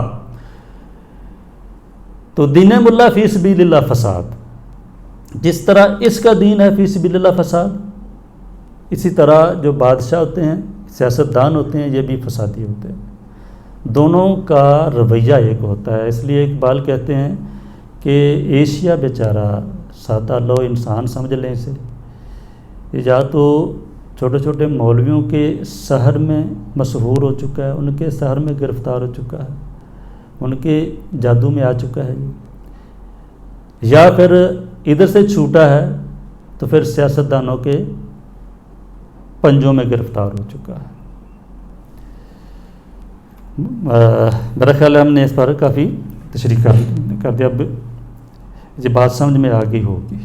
تو دین ملا فی سبیل اللہ فساد، جس طرح اس کا دین ہے فی سبیل اللہ فساد، اسی طرح جو بادشاہ ہوتے ہیں، سیاستدان ہوتے ہیں، یہ بھی فسادی ہوتے ہیں۔ دونوں کا رویہ ایک ہوتا ہے۔ اس لیے اقبال کہتے ہیں کہ ایشیا بیچارہ سادہ لو انسان سمجھ لیں اسے، یا تو چھوٹے چھوٹے مولویوں کے سحر میں مسحور ہو چکا ہے، ان کے سحر میں گرفتار ہو چکا ہے، ان کے جادو میں آ چکا ہے، یا پھر ادھر سے چھوٹا ہے تو پھر سیاستدانوں کے پنجوں میں گرفتار ہو چکا ہے۔ میرا خیال ہے ہم نے اس پر کافی تشریح کر دیا، اب یہ بات سمجھ میں آ گئی ہوگی۔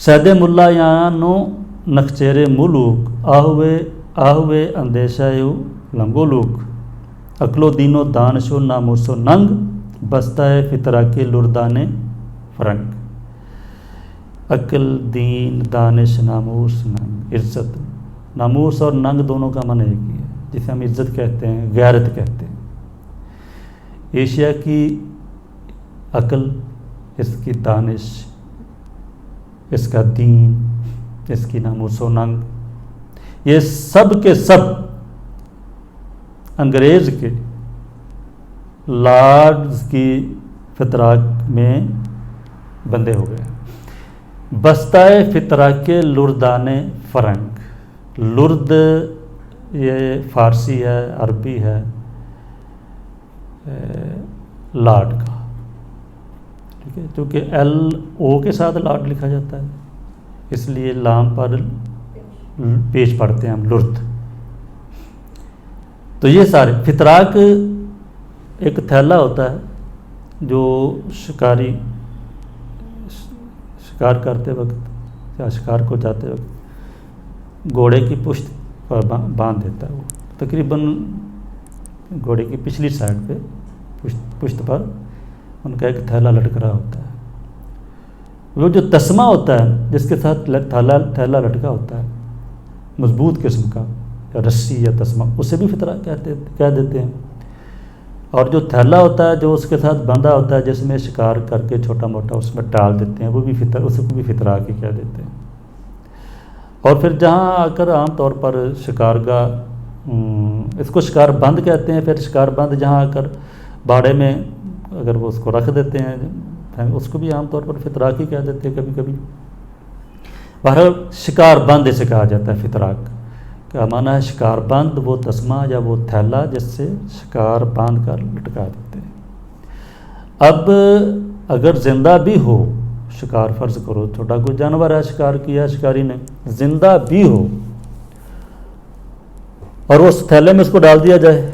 سید ملا یانو نخچیر ملوک آہوے اندیشہ لنگو لوک عقل و دین و دانش و ناموس و ننگ بستہ فطرہ کے لردان فرنگ. عقل، دین، دانش، ناموس، ننگ، عزت. ناموس اور ننگ دونوں کا معنی ایک ہی ہے، جسے ہم عزت کہتے ہیں، غیرت کہتے ہیں. ایشیا کی عقل، اس کی دانش، اس کا دین، اس کی ناموس و ننگ، یہ سب کے سب انگریز کے لارڈز کی فتراک میں بندے ہو گئے. بستہ فطرہ کے لردان فرنگ. لرد یہ فارسی ہے، عربی ہے، لاڈ کا، ٹھیک ہے، چونکہ ایل او کے ساتھ لاڈ لکھا جاتا ہے، اس لیے لام پر پیش پڑھتے ہیں ہم لرد. تو یہ سارے فتراک ایک تھیلا ہوتا ہے جو شکاری شکار کرتے وقت یا شکار کو جاتے وقت گھوڑے کی پشت پر باندھ دیتا ہے. وہ تقریباً گھوڑے کی پچھلی سائڈ پہ پشت پر ان کا ایک تھیلا لٹک رہا ہوتا ہے. وہ جو تسمہ ہوتا ہے جس کے ساتھ تھیلا لٹکا ہوتا ہے، مضبوط قسم کا، یا رسی یا تسمہ، اسے بھی فطرہ کہہ دیتے ہیں. اور جو تھیلا ہوتا ہے جو اس کے ساتھ بندھا ہوتا ہے، جس میں شکار کر کے چھوٹا موٹا اس میں ڈال دیتے ہیں، وہ بھی اس کو بھی فطرہ کی کہہ دیتے ہیں. اور پھر جہاں آ کر عام طور پر شکارگاہ، اس کو شکار بند کہتے ہیں. پھر شکار بند جہاں آ کر باڑے میں اگر وہ اس کو رکھ دیتے ہیں، اس کو بھی عام طور پر فطرہ کی کہہ دیتے ہیں کبھی کبھی. بہرحال شکار بند اسے کہا جاتا ہے. فطراک کا معنی ہے شکار بند، وہ تسمہ یا وہ تھیلا جس سے شکار باندھ کر لٹکا دیتے ہیں. اب اگر زندہ بھی ہو شکار، فرض کرو چھوٹا کوئی جانور ہے، شکار کیا شکاری نے، زندہ بھی ہو اور اس تھیلے میں اس کو ڈال دیا جائے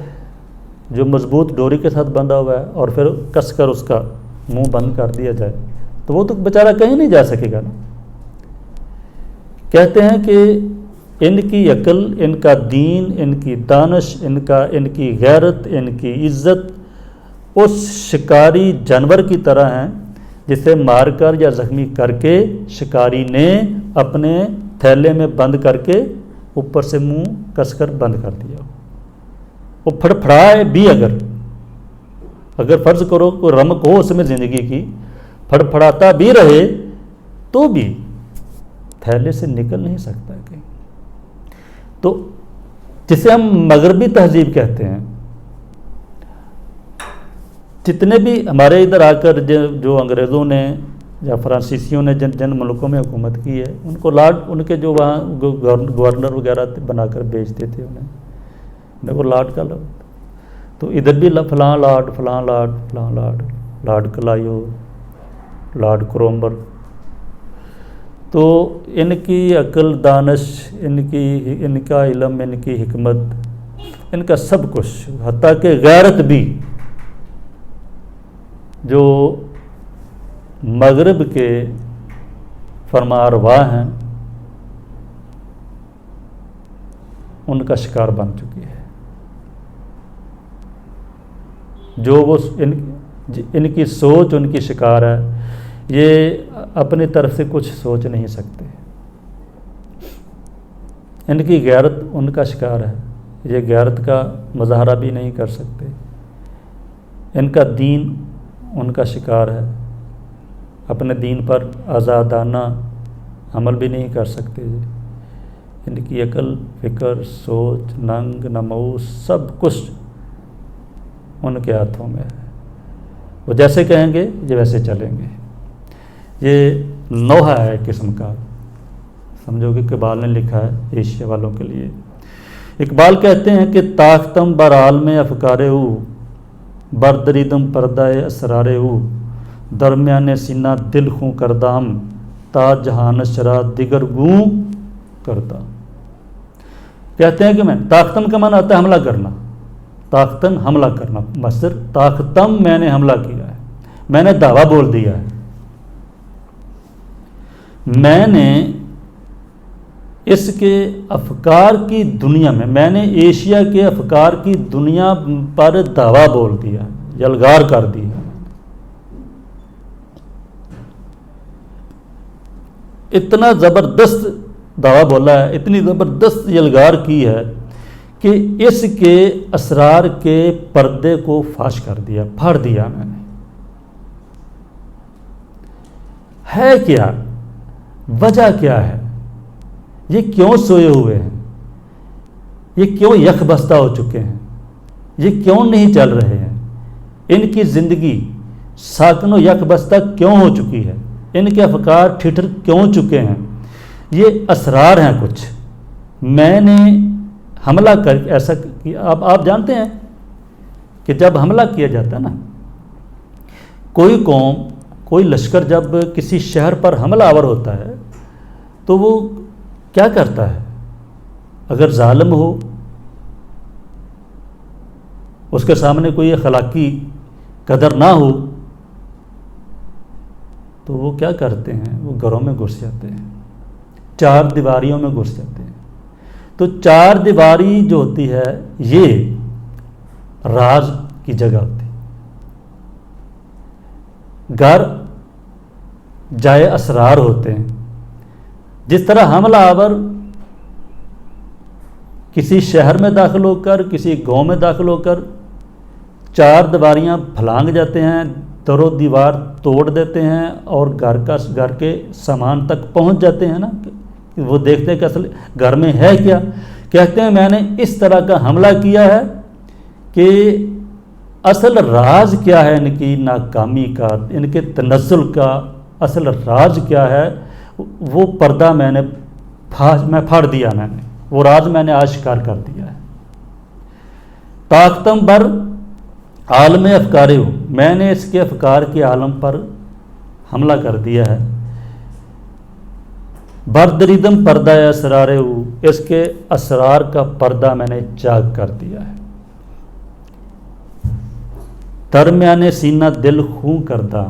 جو مضبوط ڈوری کے ساتھ بندھا ہوا ہے، اور پھر کس کر اس کا منہ بند کر دیا جائے، تو وہ تو بیچارہ کہیں نہیں جا سکے گا نا. کہتے ہیں کہ ان کی عقل، ان کا دین، ان کی دانش، ان کی غیرت، ان کی عزت اس شکاری جانور کی طرح ہیں جسے مار کر یا زخمی کر کے شکاری نے اپنے تھیلے میں بند کر کے اوپر سے منہ کس کر بند کر دیا. وہ پھڑپھڑائے بھی، اگر فرض کرو کوئی رمق ہو اس میں زندگی کی، پھڑپھڑاتا بھی رہے تو بھی تھیلے سے نکل نہیں سکتا کہیں. تو جسے ہم مغربی تہذیب کہتے ہیں، جتنے بھی ہمارے ادھر آ کر جو انگریزوں نے یا فرانسیسیوں نے جن ملکوں میں حکومت کی ہے، ان کو لاڈ، ان کے جو وہاں گورنر وغیرہ بنا کر بیچتے تھے، انہیں وہ لاڈ کا لفظ. تو ادھر بھی فلاں لاڈ، فلاں لاڈ، فلاں لاڈ، لاڈ کلایو، لاڈ کرومبر. تو ان کی عقل، دانش، ان کا علم، ان کی حکمت، ان کا سب کچھ، حتیٰ کہ غیرت بھی، جو مغرب کے فرمانروا ہیں ان کا شکار بن چکی ہے. جو وہ ان کی سوچ ان کی شکار ہے، یہ اپنی طرف سے کچھ سوچ نہیں سکتے. ان کی غیرت ان کا شکار ہے، یہ غیرت کا مظاہرہ بھی نہیں کر سکتے. ان کا دین ان کا شکار ہے، اپنے دین پر آزادانہ عمل بھی نہیں کر سکتے. ان کی عقل، فکر، سوچ، ننگ، ناموس، سب کچھ ان کے ہاتھوں میں ہے. وہ جیسے کہیں گے یہ ویسے چلیں گے. یہ نوحہ ہے ایک قسم کا، سمجھو کہ اقبال نے لکھا ہے ایشیا والوں کے لیے. اقبال کہتے ہیں کہ طاقتم بر عالم افکار او، بردریدم پردہ اسرار او، درمیان سینہ دل خوں کردام، تا جہان شرا دیگر گوں کرتا. کہتے ہیں کہ میں، طاقتم کا معنی آتا ہے حملہ کرنا، طاقتن حملہ کرنا، مصدر طاقتم، میں نے حملہ کیا ہے، میں نے دعویٰ بول دیا ہے. میں نے اس کے افکار کی دنیا میں نے ایشیا کے افکار کی دنیا پر دعویٰ بول دیا، یلغار کر دیا، اتنا زبردست دعویٰ بولا ہے، اتنی زبردست یلغار کی ہے کہ اس کے اسرار کے پردے کو فاش کر دیا، پھاڑ دیا میں نے۔ ہے کیا؟ وجہ کیا ہے؟ یہ کیوں سوئے ہوئے ہیں؟ یہ کیوں یک بستہ ہو چکے ہیں؟ یہ کیوں نہیں چل رہے ہیں؟ ان کی زندگی ساکن و یک بستہ کیوں ہو چکی ہے؟ ان کے افکار ٹھٹر کیوں چکے ہیں؟ یہ اسرار ہیں کچھ۔ میں نے حملہ کر ایسا کیا۔ اب آپ جانتے ہیں کہ جب حملہ کیا جاتا ہے نا، کوئی قوم، کوئی لشکر جب کسی شہر پر حملہ آور ہوتا ہے تو وہ کیا کرتا ہے؟ اگر ظالم ہو، اس کے سامنے کوئی اخلاقی قدر نہ ہو، تو وہ کیا کرتے ہیں؟ وہ گھروں میں گھس جاتے ہیں، چار دیواریوں میں گھس جاتے ہیں۔ تو چار دیواری جو ہوتی ہے یہ راز کی جگہ ہوتی ہے، گھر جائے اسرار ہوتے ہیں۔ جس طرح حملہ آور کسی شہر میں داخل ہو کر، کسی گاؤں میں داخل ہو کر چار دیواریاں پھلانگ جاتے ہیں، در و دیوار توڑ دیتے ہیں اور گھر کے سامان تک پہنچ جاتے ہیں نا، وہ دیکھتے ہیں کہ اصل گھر میں ہے کیا۔ کہتے ہیں میں نے اس طرح کا حملہ کیا ہے کہ اصل راز کیا ہے ان کی ناکامی کا، ان کے تنزل کا اصل راز کیا ہے، وہ پردہ میں نے پھاڑ دیا، میں نے وہ راز میں نے آشکار کر دیا ہے۔ طاقتم بر عالم افکار ہو، میں نے اس کے افکار کے عالم پر حملہ کر دیا ہے۔ بردریدم پردہ اسرار ہو، اس کے اسرار کا پردہ میں نے چاک کر دیا ہے۔ درمیان سینہ دل خوں کردہ،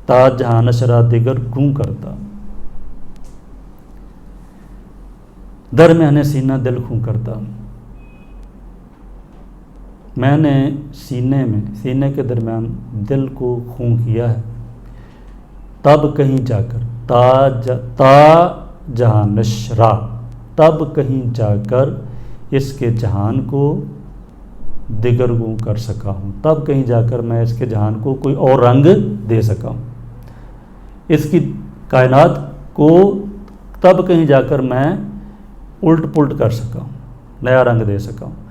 تا جہاں نشرہ دیگر گوں کرتا۔ درمیان سینہ دل خوں کرتا، میں نے سینے کے درمیان دل کو خوں کیا ہے۔ تب کہیں جا کر تا جہاں نشرہ، تب کہیں جا کر اس کے جہان کو دیگر گوں کر سکا ہوں، تب کہیں جا کر میں اس کے جہان کو کوئی اور رنگ دے سکا ہوں، اس کی کائنات کو تب کہیں جا کر میں الٹ پلٹ کر سکا ہوں، نیا رنگ دے سکا ہوں۔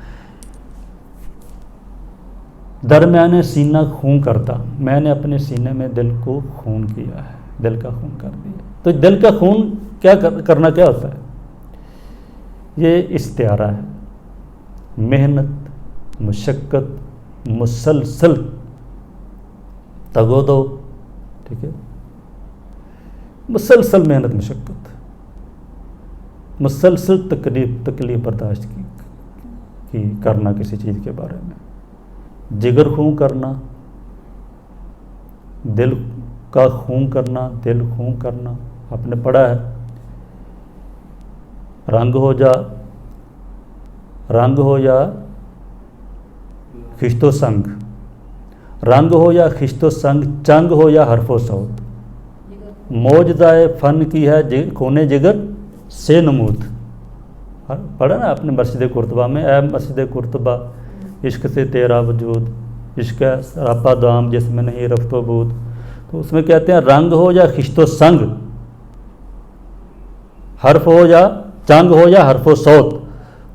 درمیان سینہ خون کرتا، میں نے اپنے سینے میں دل کو خون کیا ہے، دل کا خون کر دیا۔ تو دل کا خون کیا کرنا کیا ہوتا ہے؟ یہ استعارہ ہے، محنت، مشقت، مسلسل تگو دو، ٹھیک ہے، مسلسل محنت مشقت، مسلسل تکلیف برداشت کی کرنا کسی چیز کے بارے میں، جگر خون کرنا، دل کا خون کرنا، دل خون کرنا، آپ نے پڑھا ہے رنگ ہو یا خشت و سنگ، رنگ ہو یا خشت و سنگ، چنگ ہو یا حرف و صوت، موجزائے فن کی ہے خون جگر سے نمود۔ پڑھا نا آپ نے مسجد قرطبہ میں، اے مسجد قرطبہ عشق سے تیرا وجود، عشق سراپا دام جس میں نہیں رفت و بود۔ تو اس میں کہتے ہیں رنگ ہو یا خشت و سنگ، حرف ہو یا چنگ ہو یا حرف و صوت،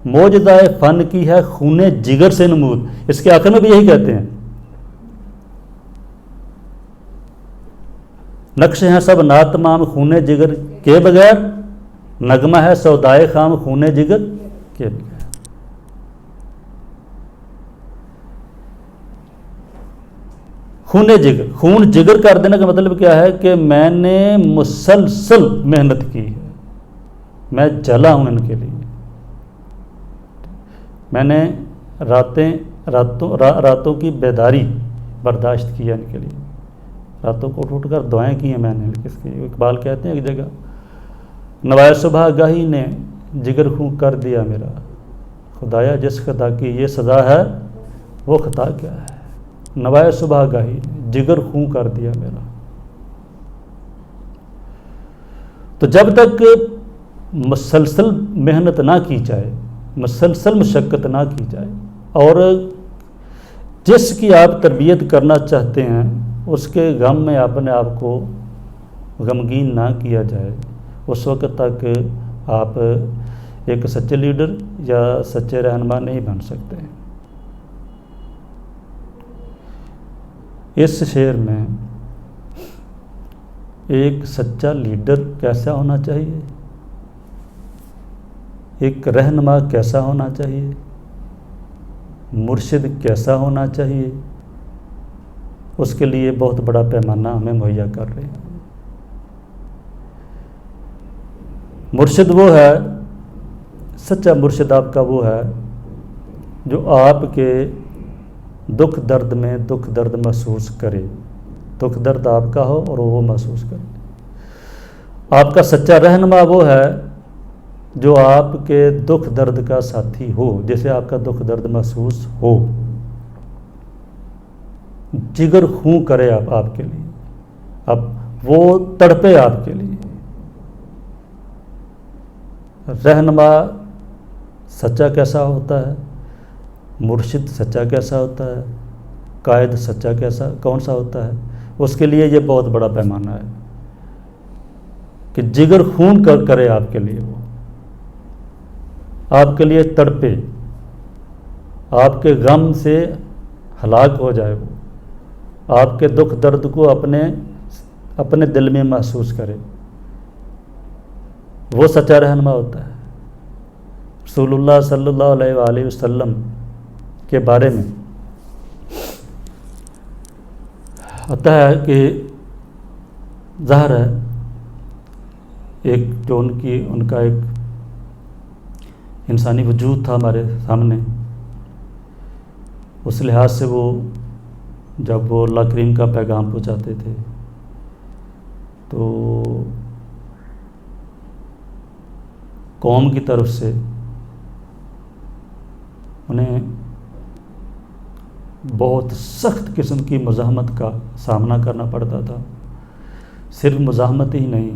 موجزائے فن کی ہے خون جگر سے نمود۔ اس کے آخر میں بھی یہی کہتے ہیں، نقش ہیں سب ناتمام خون جگر کے بغیر، نغمہ ہے سودائے خام خون جگر کے بغیر۔ خون جگر کر دینے کا مطلب کیا ہے کہ میں نے مسلسل محنت کی ہے، میں جلا ہوں ان کے لیے، میں نے راتوں کی بیداری برداشت کی ہے ان کے لیے، راتوں کو اٹھ کر دعائیں کی ہیں میں نے کس کی. اقبال کہتے ہیں ایک جگہ نوائے صبح گاہی نے جگر خوں کر دیا میرا، خدایا جس خطا کی یہ سزا ہے وہ خطا کیا ہے. نوائے صبح گاہی نے جگر خوں کر دیا میرا. تو جب تک مسلسل محنت نہ کی جائے، مسلسل مشقت نہ کی جائے، اور جس کی آپ تربیت کرنا چاہتے ہیں اس کے غم میں اپنے آپ کو غمگین نہ کیا جائے، اس وقت تک آپ ایک سچے لیڈر یا سچے رہنما نہیں بن سکتے. اس شعر میں ایک سچا لیڈر کیسا ہونا چاہیے، ایک رہنما کیسا ہونا چاہیے، مرشد کیسا ہونا چاہیے، اس کے لیے بہت بڑا پیمانہ ہمیں مہیا کر رہے ہیں. مرشد وہ ہے، سچا مرشد آپ کا وہ ہے جو آپ کے دکھ درد میں دکھ درد محسوس کرے، دکھ درد آپ کا ہو اور وہ محسوس کرے. آپ کا سچا رہنما وہ ہے جو آپ کے دکھ درد کا ساتھی ہو، جسے آپ کا دکھ درد محسوس ہو، جگر خوں کرے آپ کے لیے، اب وہ تڑپے آپ کے لیے. رہنما سچا کیسا ہوتا ہے، مرشد سچا کیسا ہوتا ہے، قائد سچا کون سا ہوتا ہے، اس کے لیے یہ بہت بڑا پیمانہ ہے کہ جگر خون کرے آپ کے لیے، وہ آپ کے لیے تڑپے، آپ کے غم سے ہلاک ہو جائے، وہ آپ کے دکھ درد کو اپنے دل میں محسوس کرے. وہ سچا رہنما ہوتا ہے. رسول اللہ صلی اللہ علیہ وآلہ وسلم کے بارے میں آتا ہے کہ ظاہر ہے ایک جو ان کا ایک انسانی وجود تھا ہمارے سامنے، اس لحاظ سے وہ جب وہ اللہ کریم کا پیغام پہنچاتے تھے تو قوم کی طرف سے انہیں بہت سخت قسم کی مزاحمت کا سامنا کرنا پڑتا تھا. صرف مزاحمت ہی نہیں،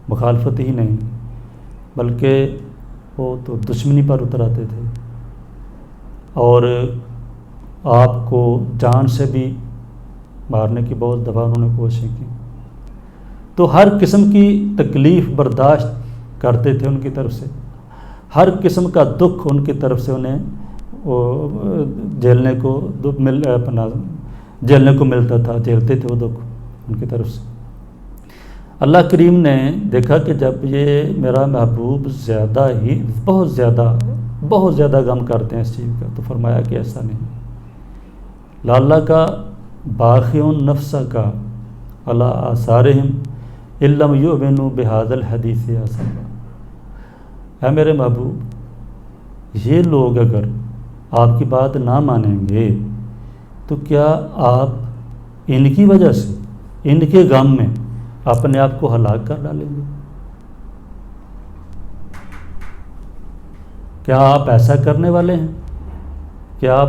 مخالفت ہی نہیں، بلکہ وہ تو دشمنی پر اتر آتے تھے اور آپ کو جان سے بھی مارنے کی بہت دفعہ انہوں نے کوشش کی. تو ہر قسم کی تکلیف برداشت کرتے تھے ان کی طرف سے، ہر قسم کا دکھ ان کی طرف سے انہیں جھیلنے کو ملتا تھا، جھیلتے تھے وہ دکھ ان کی طرف سے. اللہ کریم نے دیکھا کہ جب یہ میرا محبوب بہت زیادہ غم کرتے ہیں اس چیز کا، تو فرمایا کہ ایسا نہیں. لاللہ کا باخیون نفس کا علی آثارہم ان لم یؤمنوا بہذا الحدیث آسفا. اے میرے محبوب، یہ لوگ اگر آپ کی بات نہ مانیں گے تو کیا آپ ان کی وجہ سے، ان کے غم میں اپنے آپ کو ہلاک کر ڈالیں گے؟ کیا آپ ایسا کرنے والے ہیں؟ کیا آپ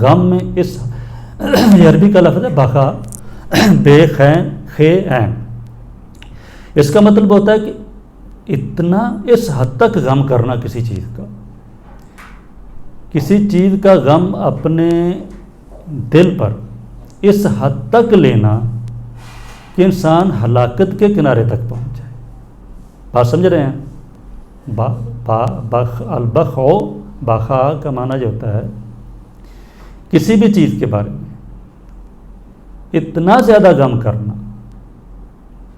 غم میں یہ عربی کا لفظ ہے بخا، بے خین خے عین، اس کا مطلب ہوتا ہے کہ اتنا اس حد تک غم کرنا کسی چیز کا غم اپنے دل پر اس حد تک لینا کہ انسان ہلاکت کے کنارے تک پہنچ جائے. بات سمجھ رہے ہیں؟ البخع بخا کا معنی جو ہوتا ہے کسی بھی چیز کے بارے میں اتنا زیادہ غم کرنا،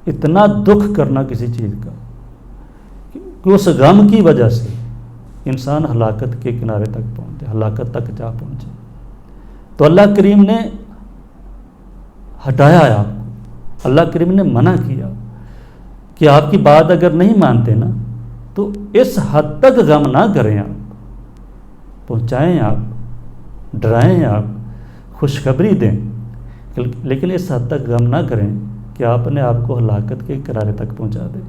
اتنا دکھ کرنا کسی چیز کا کہ اس غم کی وجہ سے انسان ہلاکت کے کنارے تک پہنچے، ہلاکت تک جا پہنچے. تو اللہ کریم نے ہٹایا ہے آپ کو، اللہ کریم نے منع کیا کہ آپ کی بات اگر نہیں مانتے نا تو اس حد تک غم نہ کریں، آپ پہنچائیں، آپ ڈرائیں، آپ خوشخبری دیں لیکن اس حد تک غم نہ کریں کہ آپ اپنے آپ کو ہلاکت کے کنارے تک پہنچا دیں۔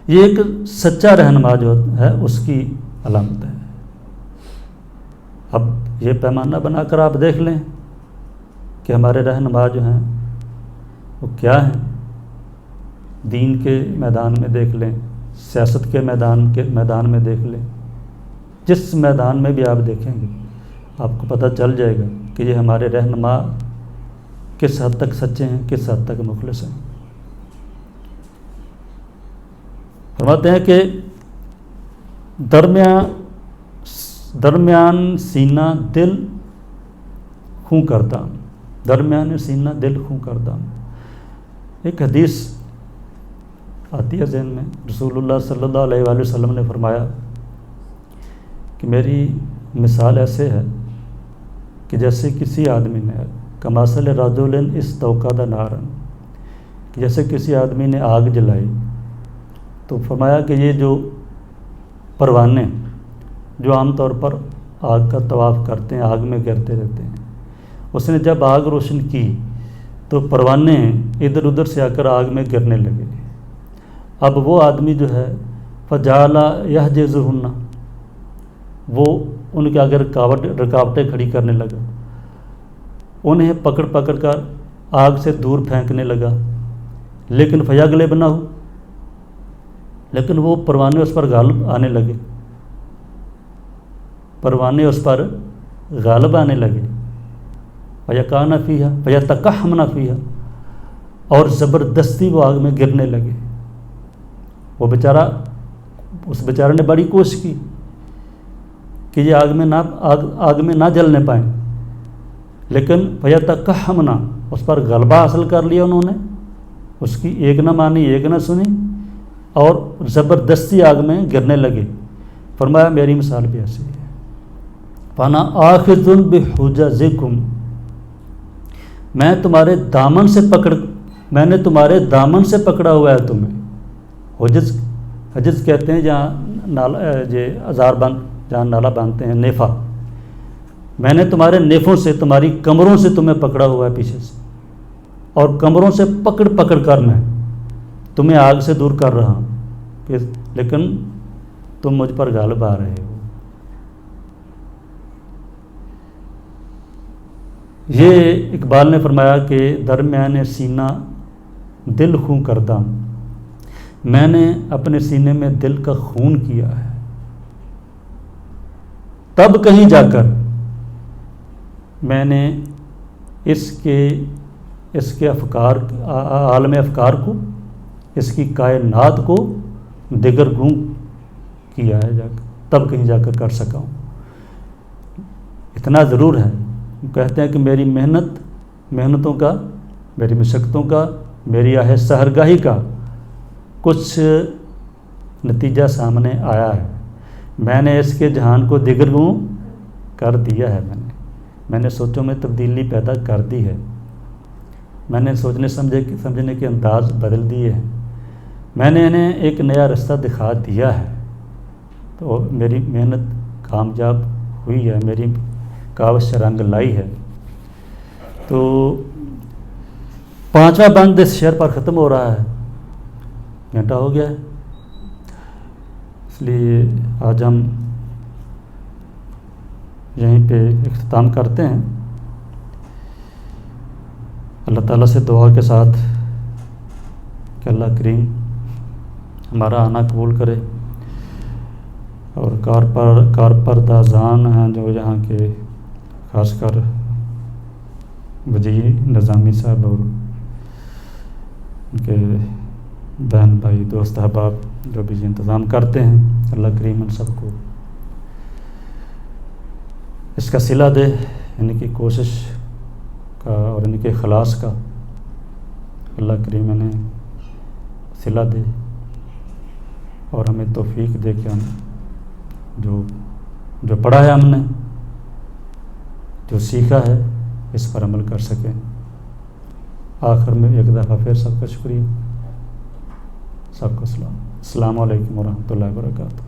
یہ ایک سچا رہنما جو ہے اس کی علامت ہے۔ اب یہ پیمانہ بنا کر آپ دیکھ لیں کہ ہمارے رہنما جو ہیں وہ کیا ہیں۔ دین کے میدان میں دیکھ لیں، سیاست کے میدان میں دیکھ لیں، جس میدان میں بھی آپ دیکھیں گے آپ کو پتہ چل جائے گا کہ یہ ہمارے رہنما کس حد تک سچے ہیں، کس حد تک مخلص ہیں۔ فرماتے ہیں کہ درمیان سینہ دل خوں کردام، درمیان سینہ دل خوں کردام۔ ایک حدیث آتی ہے ذہن میں، رسول اللہ صلی اللہ علیہ وآلہ وسلم نے فرمایا کہ میری مثال ایسے ہے کہ جیسے کسی آدمی نے کماثل رجل استوقد نارا، کہ جیسے کسی آدمی نے آگ جلائی، تو فرمایا کہ یہ جو پروانے جو عام طور پر آگ کا طواف کرتے ہیں، آگ میں گرتے رہتے ہیں، اس نے جب آگ روشن کی تو پروانے ادھر ادھر سے آ کر آگ میں گرنے لگے۔ اب وہ آدمی جو ہے فجعل یحجزہن، وہ ان کے اگر رکاوٹیں کھڑی کرنے لگا، انہیں پکڑ پکڑ کر آگ سے دور پھینکنے لگا، لیکن فیغلبنہ، لیکن وہ پروانے اس پر غالب آنے لگے، پروانے اس پر غالب آنے لگے، فیقعن فیہا فیتقحمن فیہا، اور زبردستی وہ آگ میں گرنے لگے۔ وہ اس بیچارے نے بڑی کوشش کی کہ یہ آگ میں نہ جلنے پائیں، لیکن فیتقحمن، اس پر غلبہ حاصل کر لیا انہوں نے، اس کی ایک نہ مانی ایک نہ سنی، اور زبردستی آگ میں گرنے لگے۔ فرمایا میری مثال بھی ایسی ہے، فانا آخذ بحجزکم، میں نے تمہارے دامن سے پکڑا ہوا ہے تمہیں۔ حجز کہتے ہیں جہاں آزار بند، جہاں نالا باندھتے ہیں، نیفا، میں نے تمہارے نیفوں سے، تمہاری کمروں سے تمہیں پکڑا ہوا ہے پیچھے سے، اور کمروں سے پکڑ پکڑ کر میں تمہیں آگ سے دور کر رہا ہوں، لیکن تم مجھ پر غالب آ رہے ہو۔ یہ اقبال نے فرمایا کہ درمیان سینہ دل خوں کردہ، میں نے اپنے سینے میں دل کا خون کیا ہے، تب کہیں جا کر میں نے اس کے افکار، عالم افکار کو، اس کی کائنات کو دگر گوں کیا ہے، تب کہیں جا کر سکا ہوں۔ اتنا ضرور ہے، کہتے ہیں کہ میری محنتوں کا، میری مشقتوں کا، میری آہ سحرگاہی کا کچھ نتیجہ سامنے آیا ہے، میں نے اس کے جہان کو دگرگوں کر دیا ہے، میں نے سوچوں میں تبدیلی پیدا کر دی ہے، میں نے سوچنے سمجھنے کے انداز بدل دیے ہیں، میں نے انہیں ایک نیا رستہ دکھا دیا ہے، تو میری محنت کامیاب ہوئی ہے، میری کاوش رنگ لائی ہے۔ تو 5واں بند اس شعر پر ختم ہو رہا ہے، گھنٹہ ہو گیا ہے، اس لیے آج ہم یہیں پہ اختتام کرتے ہیں۔ اللہ تعالیٰ سے دعا کے ساتھ کہ اللہ کریم ہمارا آنا قبول کرے، اور کارپردازان ہیں جو یہاں کے، خاص کر وجیح نظامی صاحب اور ان کے بہن بھائی دوست احباب جو بھی انتظام کرتے ہیں، اللہ کریم ان سب کو اس کا صلہ دے، ان کی کوشش کا اور ان کے اخلاص کا اللہ کریم انہیں صلہ دے، اور ہمیں توفیق دے کہ ہم جو پڑھا ہے، ہم نے جو سیکھا ہے، اس پر عمل کر سکیں۔ آخر میں ایک دفعہ پھر سب کا شکریہ، سب کو السلام علیکم ورحمۃ اللہ وبرکاتہ۔